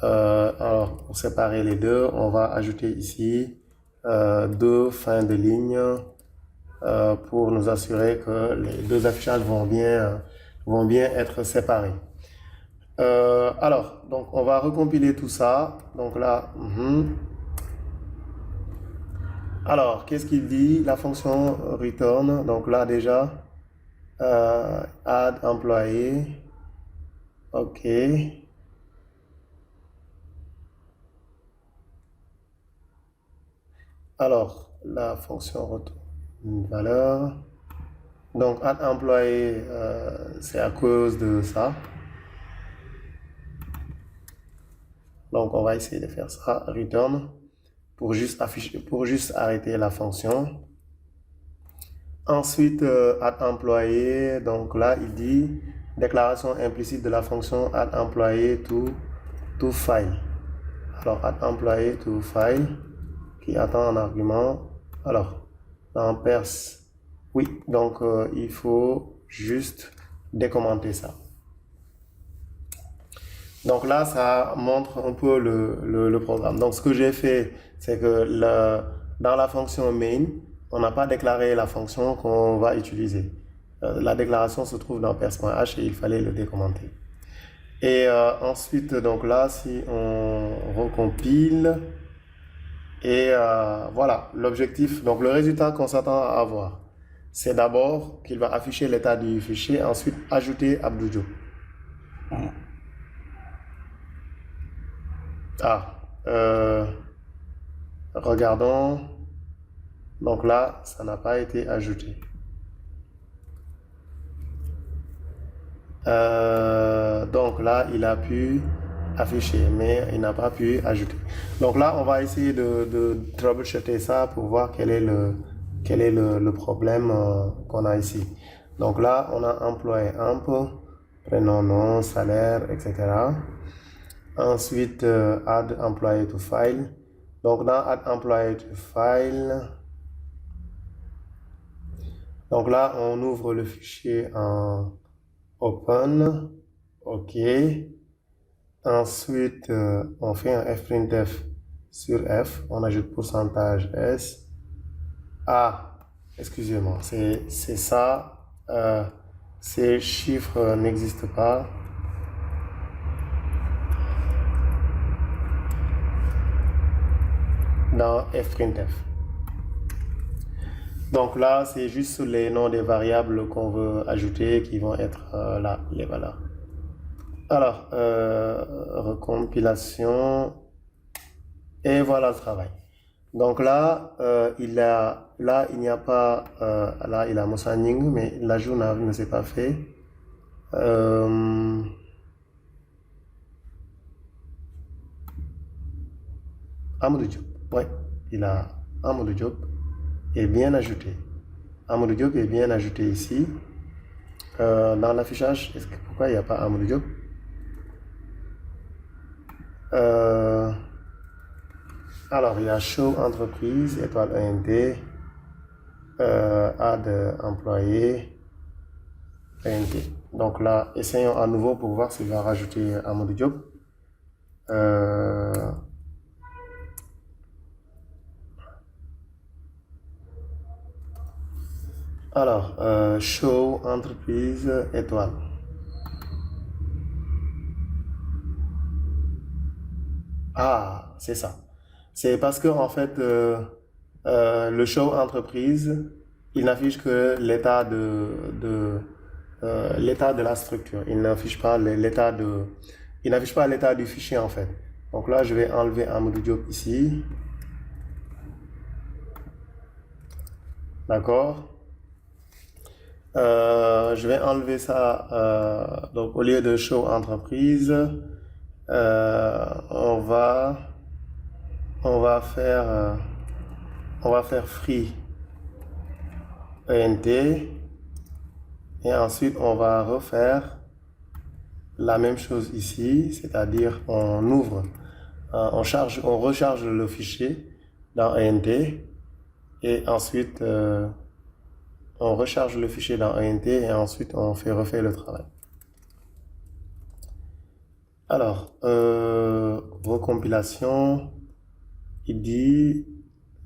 Alors, pour séparer les deux, on va ajouter ici deux fins de ligne pour nous assurer que les deux affichages vont bien être séparés. Alors, donc on va recompiler tout ça. Donc là, alors, qu'est-ce qu'il dit? La fonction return, donc là déjà, add employé, ok. Alors, la fonction retourne une valeur. Donc, add employé, c'est à cause de ça. Donc, on va essayer de faire ça, return, pour juste arrêter la fonction. Ensuite, add employé, donc là, il dit déclaration implicite de la fonction add employé to file. Alors, add employé to file, qui attend un argument. Alors, en perse, oui, donc il faut juste décommenter ça. Donc là, ça montre un peu le programme. Donc ce que j'ai fait, c'est que dans la fonction main, on n'a pas déclaré la fonction qu'on va utiliser. La déclaration se trouve dans perse.h et il fallait le décommenter. Et ensuite, donc là, si on recompile, et voilà, l'objectif, donc le résultat qu'on s'attend à avoir, c'est d'abord qu'il va afficher l'état du fichier, ensuite ajouter Abdou Diop. Regardons. Donc là, ça n'a pas été ajouté. Donc là, il a pu afficher, mais il n'a pas pu ajouter. Donc là, on va essayer de troubleshooter ça pour voir quel est le problème qu'on a ici. Donc là, on a employé amp, prénom, nom, salaire, etc. Ensuite, add employee to file. Donc dans add employee to file, donc là, on ouvre le fichier en open. OK. Ensuite, on fait un fprintf sur F. On ajoute pourcentage %S. Ah, excusez-moi, c'est ça. Ces chiffres n'existent pas. dans fprintf. Donc là, c'est juste les noms des variables qu'on veut ajouter qui vont être là, les valeurs. Alors, recompilation, et voilà le travail. Donc là, il n'y a pas, là, il a Moussa Nying, mais l'ajout ne s'est pas fait. Amadou Diop, ouais, il a Amadou Diop est bien ajouté. Amadou Diop est bien ajouté ici. Dans l'affichage, pourquoi il n'y a pas Amadou Diop? Alors, il y a show entreprise, étoile ENT, add employé, ENT. Donc là, essayons à nouveau pour voir s'il va rajouter Amadou Diop. Alors, show entreprise étoile. Ah, c'est ça. C'est parce que en fait, le show entreprise, il n'affiche que l'état de la structure. Il n'affiche pas l'état du fichier en fait. Donc là, je vais enlever Amadou Diop ici. D'accord. Je vais enlever ça. Donc au lieu de show entreprise, on va faire free ENT et ensuite on va refaire la même chose ici, c'est-à-dire on recharge le fichier dans ENT et ensuite on recharge le fichier dans ENT et ensuite on refait le travail. Alors, recompilation, il dit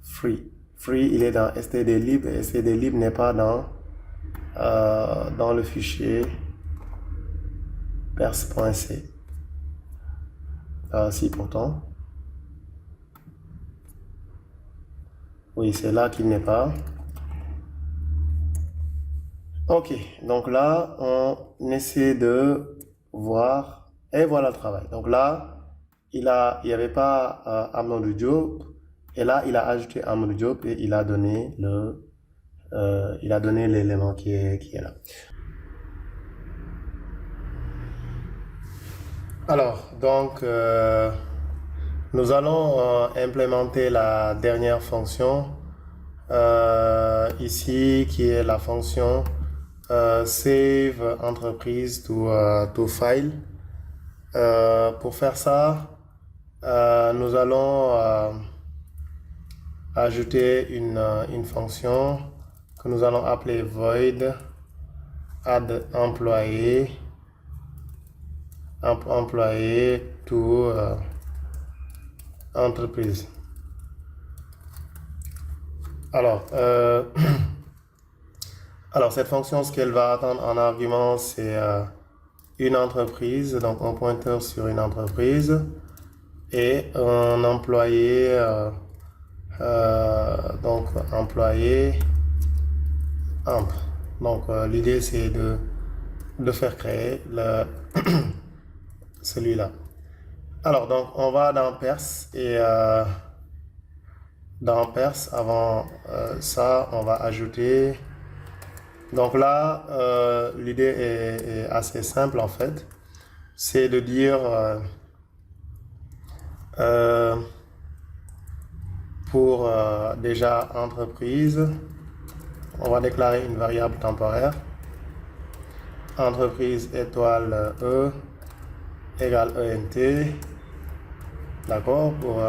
free. Free, il est dans stdlib et stdlib n'est pas dans le fichier pers.c. Si pourtant. Oui, c'est là qu'il n'est pas. Ok, donc là, on essaie de voir, et voilà le travail. Donc là, il n'y avait pas Amadou Diop, et là, il a ajouté Amadou Diop et il a donné l'élément qui est là. Alors, donc, nous allons implémenter la dernière fonction ici, qui est la fonction save entreprise to file. Pour faire ça, nous allons ajouter une fonction que nous allons appeler void add employé to entreprise. Alors, alors cette fonction, ce qu'elle va attendre en argument, c'est une entreprise, donc un pointeur sur une entreprise et un employé, donc employé entre. Donc l'idée c'est de faire créer celui-là. Alors donc on va dans Pers et dans Pers avant ça on va ajouter. Donc là l'idée est assez simple en fait. C'est de dire pour déjà entreprise, on va déclarer une variable temporaire. Entreprise étoile E égale ENT. D'accord, pour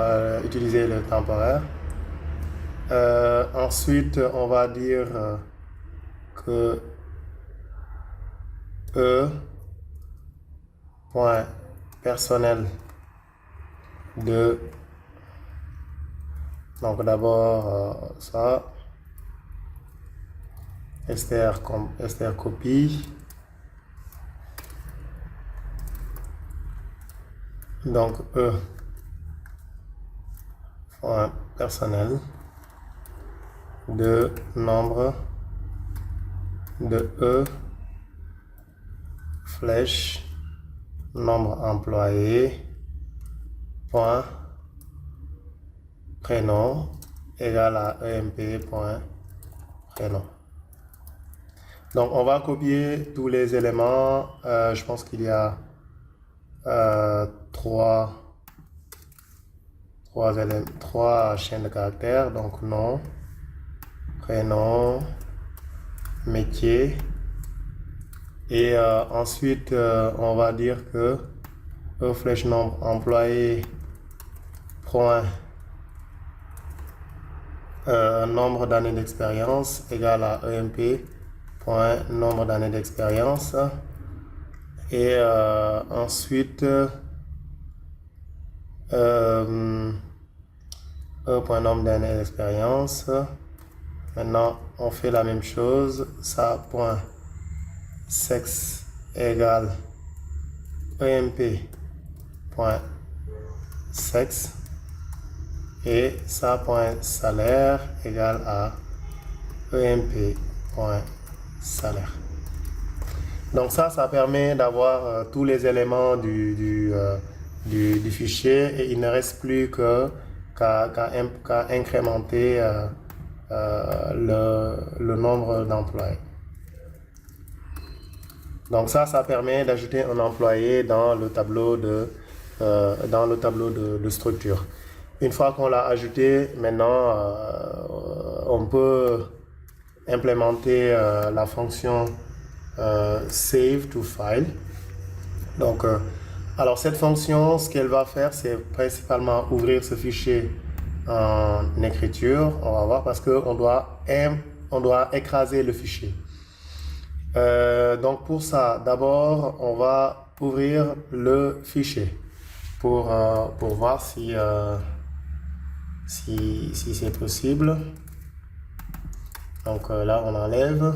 utiliser le temporaire. Ensuite, on va dire que E.personnel de. Donc d'abord ça. str copie. Donc E point personnel de nombre de E flèche nombre employé point prénom égale à emp point prénom. Donc on va copier tous les éléments. Je pense qu'il y a trois chaînes de caractères. Donc nom, prénom, métier. Et ensuite, on va dire que E flèche nombre employé point nombre d'années d'expérience égale à EMP point nombre d'années d'expérience. Et ensuite, E point nombre d'années d'expérience. Maintenant, on fait la même chose. Ça, point sexe égale EMP point sexe. Et ça, point salaire égale à EMP point salaire. Donc ça permet d'avoir tous les éléments du fichier et il ne reste plus qu'à incrémenter le nombre d'employés. Donc ça permet d'ajouter un employé dans le tableau de structure. Une fois qu'on l'a ajouté, maintenant on peut implémenter la fonction save to file. Donc, alors cette fonction, ce qu'elle va faire, c'est principalement ouvrir ce fichier en écriture. On va voir parce qu'on doit écraser le fichier. Donc pour ça, d'abord, on va ouvrir le fichier pour voir si c'est possible. Donc là, on enlève.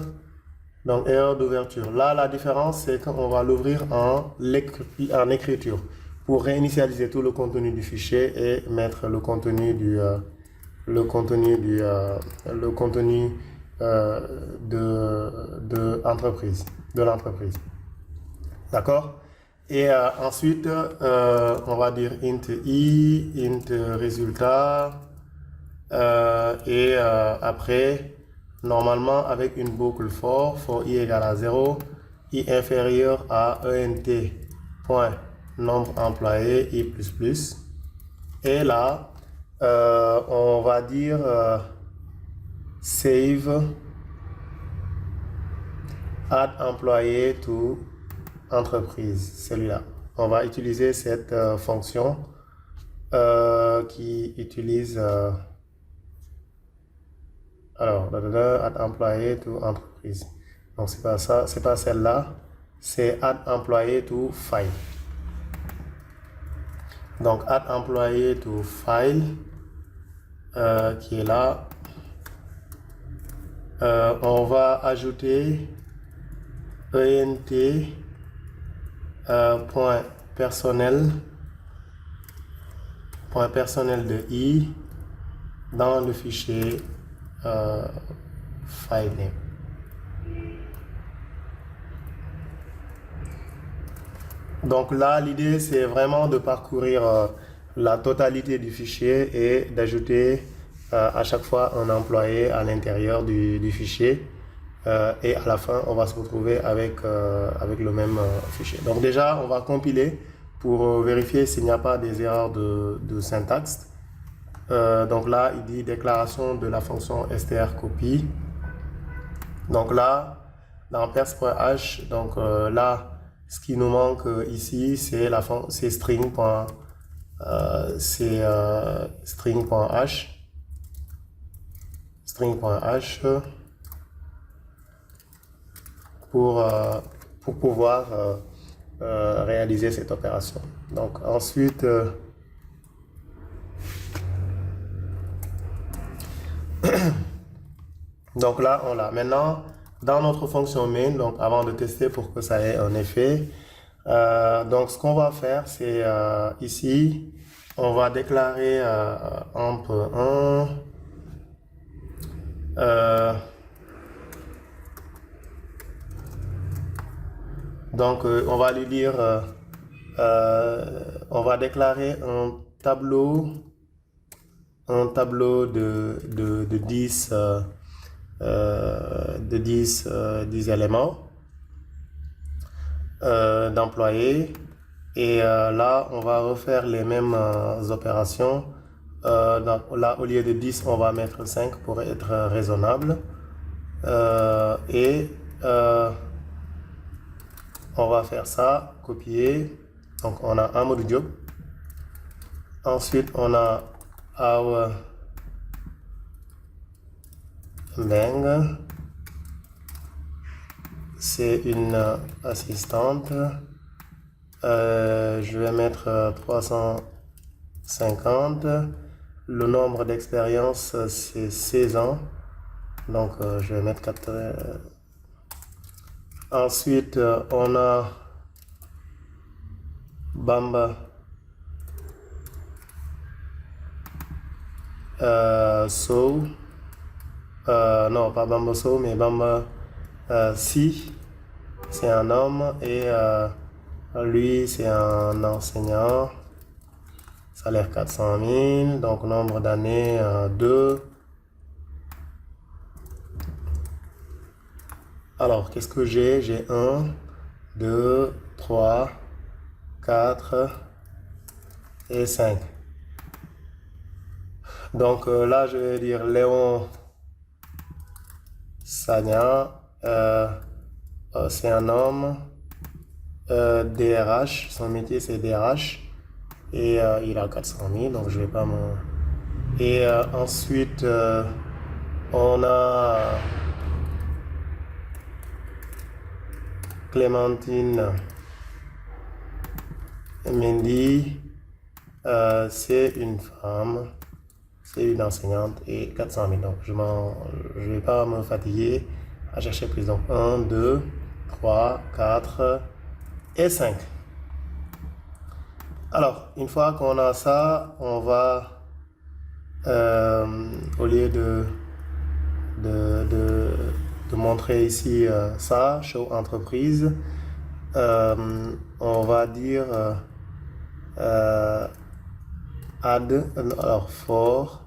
Donc erreur d'ouverture. Là, la différence, c'est qu'on va l'ouvrir en écriture pour réinitialiser tout le contenu du fichier et mettre le contenu de l'entreprise. D'accord? Et ensuite, on va dire int i, int résultat, et après, normalement, avec une boucle for i égale à 0, i inférieur à ent point nombre employé i plus. Et là, on va dire save add employé to entreprise, celui-là. On va utiliser cette fonction qui utilise add employé to entreprise. Donc c'est pas ça, c'est pas celle-là, c'est add employé to file. Donc add employé to file qui est là. On va ajouter ent point personnel de i dans le fichier file name. Donc là, l'idée, c'est vraiment de parcourir la totalité du fichier et d'ajouter à chaque fois un employé à l'intérieur du fichier. Et à la fin, on va se retrouver avec le même fichier. Donc déjà, on va compiler pour vérifier s'il n'y a pas des erreurs de syntaxe. Donc là, il dit déclaration de la fonction strcopy. Donc là, dans pers.h, donc là, ce qui nous manque ici, c'est string.h. Pour pouvoir réaliser cette opération. Donc ensuite, donc là, on l'a. Maintenant, dans notre fonction main, donc avant de tester pour que ça ait un effet, donc ce qu'on va faire, c'est ici, On va déclarer amp1. Donc, on va lui dire, on va déclarer un tableau de 10, 10 éléments d'employés. Et là, on va refaire les mêmes opérations. Donc, là, au lieu de 10, on va mettre 5 pour être raisonnable. Et on va faire ça, copier. Donc, on a un mode job. Ensuite, on a our Meng. C'est une assistante. Je vais mettre 350. Le nombre d'expérience, c'est 16 ans. Donc, je vais mettre 4. Ensuite, on a Bamba So. Non, pas Bamba So, mais Bamba Si. C'est un homme et lui, c'est un enseignant. Salaire 400 000. Donc, nombre d'années 2. Alors, qu'est-ce que j'ai? J'ai 1, 2, 3, 4 et 5. Donc là, je vais dire Léon Sagna. C'est un homme. DRH. Son métier, c'est DRH. Et il a 400 000, donc je vais pas me... Et ensuite, on a Clémentine Mendy, c'est une femme, c'est une enseignante et 400 000. Donc je vais pas me fatiguer à chercher plus. Donc 1, 2, 3, 4 et 5. Alors, une fois qu'on a ça, on va, au lieu de montrer ici ça, show entreprise, on va dire add, alors for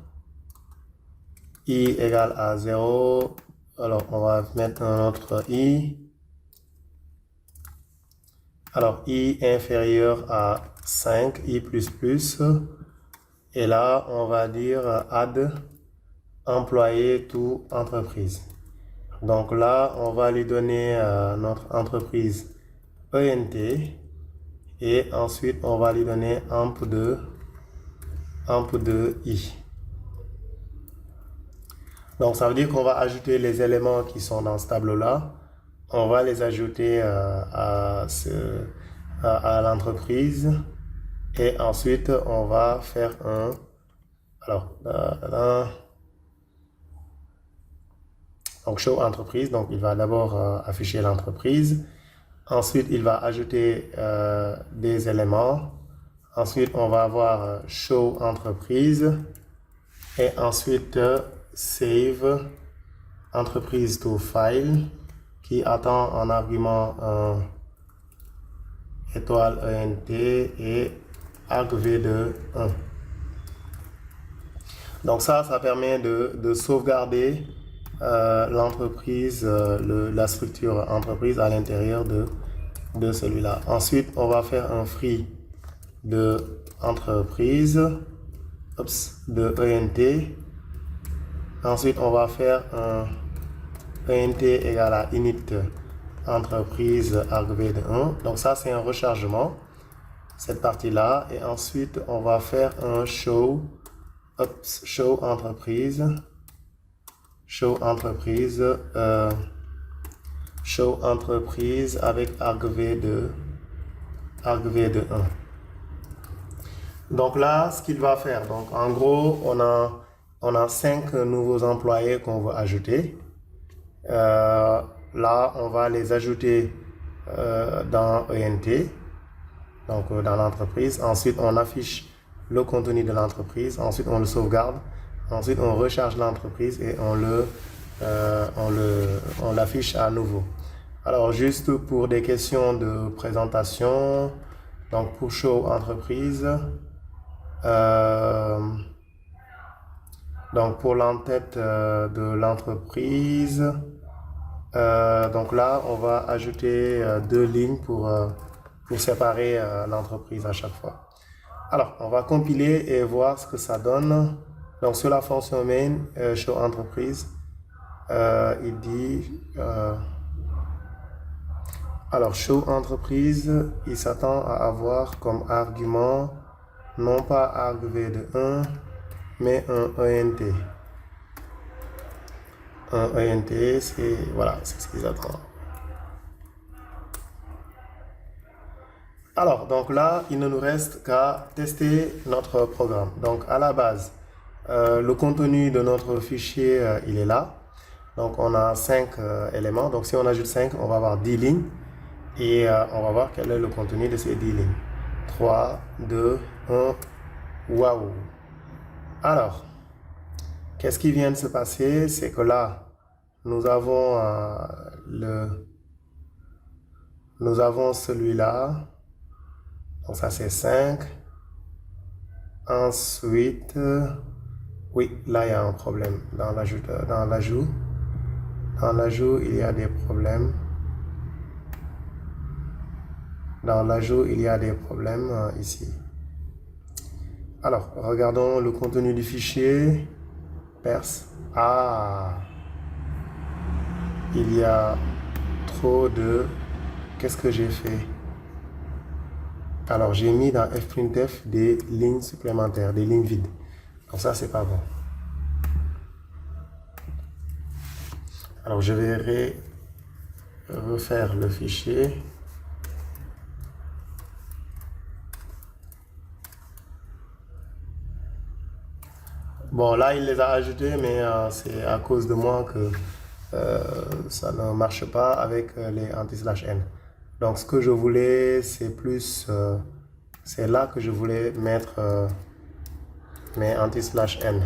i égale à 0, alors on va mettre un autre i, alors i inférieur à 5, i++, et là on va dire add employé to entreprise. Donc là, on va lui donner notre entreprise ENT et ensuite on va lui donner amp2 i. Donc ça veut dire qu'on va ajouter les éléments qui sont dans ce tableau-là. On va les ajouter à l'entreprise et ensuite on va faire un... Alors, donc, show entreprise, donc il va d'abord afficher l'entreprise. Ensuite, il va ajouter des éléments. Ensuite, on va avoir show entreprise. Et ensuite, save entreprise to file qui attend en argument étoile ENT et argv de 1. Donc ça permet de sauvegarder l'entreprise, la structure entreprise à l'intérieur de celui-là. Ensuite, on va faire un free de entreprise, de ENT. Ensuite, on va faire un ENT égale à init entreprise argv de 1. Donc ça, c'est un rechargement, cette partie-là. Et ensuite, on va faire un show entreprise. Show entreprise avec argv de 1. Donc là, ce qu'il va faire, donc en gros, on a 5 nouveaux employés qu'on veut ajouter. Là, on va les ajouter dans ENT, donc dans l'entreprise. Ensuite, on affiche le contenu de l'entreprise. Ensuite, on le sauvegarde. Ensuite, on recharge l'entreprise et on l'affiche à nouveau. Alors, juste pour des questions de présentation, donc pour Show Entreprise, donc pour l'entête de l'entreprise, donc là, on va ajouter deux lignes pour séparer l'entreprise à chaque fois. Alors, on va compiler et voir ce que ça donne. Donc, sur la fonction main, show entreprise, il dit, alors, show entreprise, il s'attend à avoir comme argument, non pas argv de 1, mais un ENT. Un ENT, c'est, voilà, c'est ce qu'ils attendent. Alors, donc là, il ne nous reste qu'à tester notre programme. Donc, à la base, le contenu de notre fichier, il est là. Donc, on a 5 éléments. Donc, si on ajoute 5, on va avoir 10 lignes. Et on va voir quel est le contenu de ces 10 lignes. 3, 2, 1. Waouh! Alors, qu'est-ce qui vient de se passer? C'est que là, nous avons celui-là. Donc ça c'est 5. Ensuite, oui, là il y a un problème dans l'ajout. Dans l'ajout, il y a des problèmes. Dans l'ajout, il y a des problèmes ici. Alors, regardons le contenu du fichier. Perse. Ah! Il y a trop de... Qu'est-ce que j'ai fait? Alors, j'ai mis dans fprintf des lignes supplémentaires, des lignes vides. Donc ça, c'est pas bon. Alors, je vais refaire le fichier. Bon, là, il les a ajoutés, mais c'est à cause de moi que ça ne marche pas avec les anti/n. Donc, ce que je voulais, c'est plus... c'est là que je voulais mettre mes anti/n.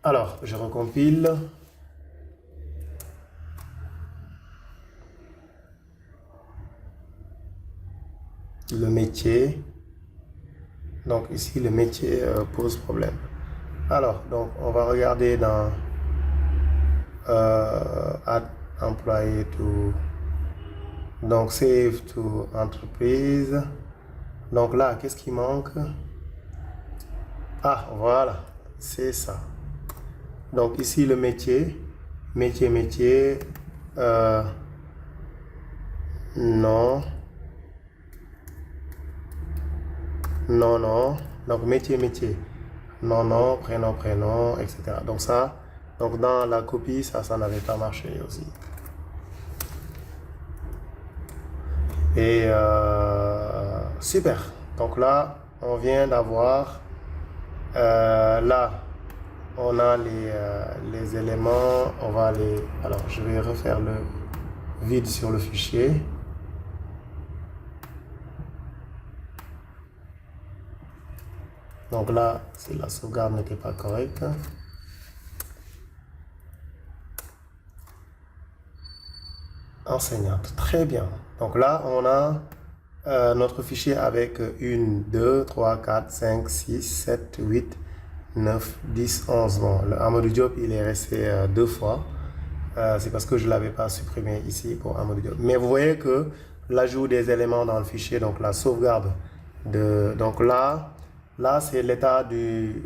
Alors, je recompile. Le métier. Donc, ici, le métier pose problème. Alors, donc, on va regarder dans Add Employee to... Donc, Save to Entreprise. Donc là, qu'est-ce qui manque? Ah, voilà, c'est ça. Donc, ici, le métier. Métier. Non. Non. Donc, métier. Non, prénom, etc. Donc ça, donc dans la copie, ça n'avait pas marché aussi. Et super. Donc là, on vient d'avoir, là, on a les éléments, on va les... Alors, je vais refaire le vide sur le fichier. Donc là, si la sauvegarde n'était pas correcte. Enseignante, très bien. Donc là, on a notre fichier avec 1, 2, 3, 4, 5, 6, 7, 8, 9, 10, 11. Bon, le Amadou Diop, il est resté 2 fois. C'est parce que je ne l'avais pas supprimé ici pour Amadou Diop. Mais vous voyez que l'ajout des éléments dans le fichier, donc la sauvegarde de... Donc là c'est l'état du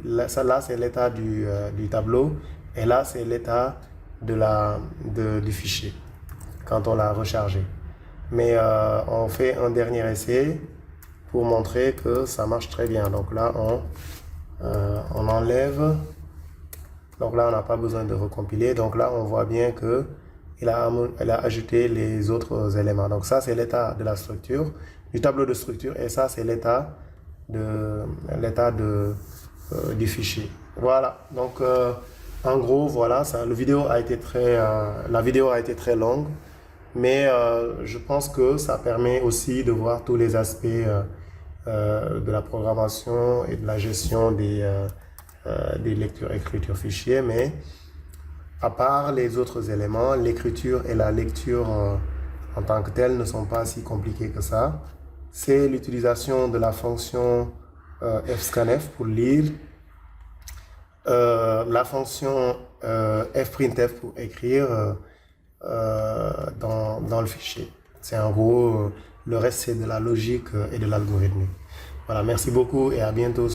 tableau et là c'est l'état du fichier quand on l'a rechargé. Mais on fait un dernier essai pour montrer que ça marche très bien. Donc là on enlève. Donc là on n'a pas besoin de recompiler. Donc là on voit bien que elle a ajouté les autres éléments. Donc ça c'est l'état de la structure, du tableau de structure, et ça c'est l'état du fichier. Voilà, donc en gros voilà, la vidéo a été très longue, mais je pense que ça permet aussi de voir tous les aspects de la programmation et de la gestion des lectures-écritures fichiers, mais à part les autres éléments, l'écriture et la lecture en tant que telles ne sont pas si compliquées que ça. C'est l'utilisation de la fonction fscanf pour lire, la fonction fprintf pour écrire dans le fichier. C'est en gros, le reste c'est de la logique et de l'algorithme. Voilà, merci beaucoup et à bientôt.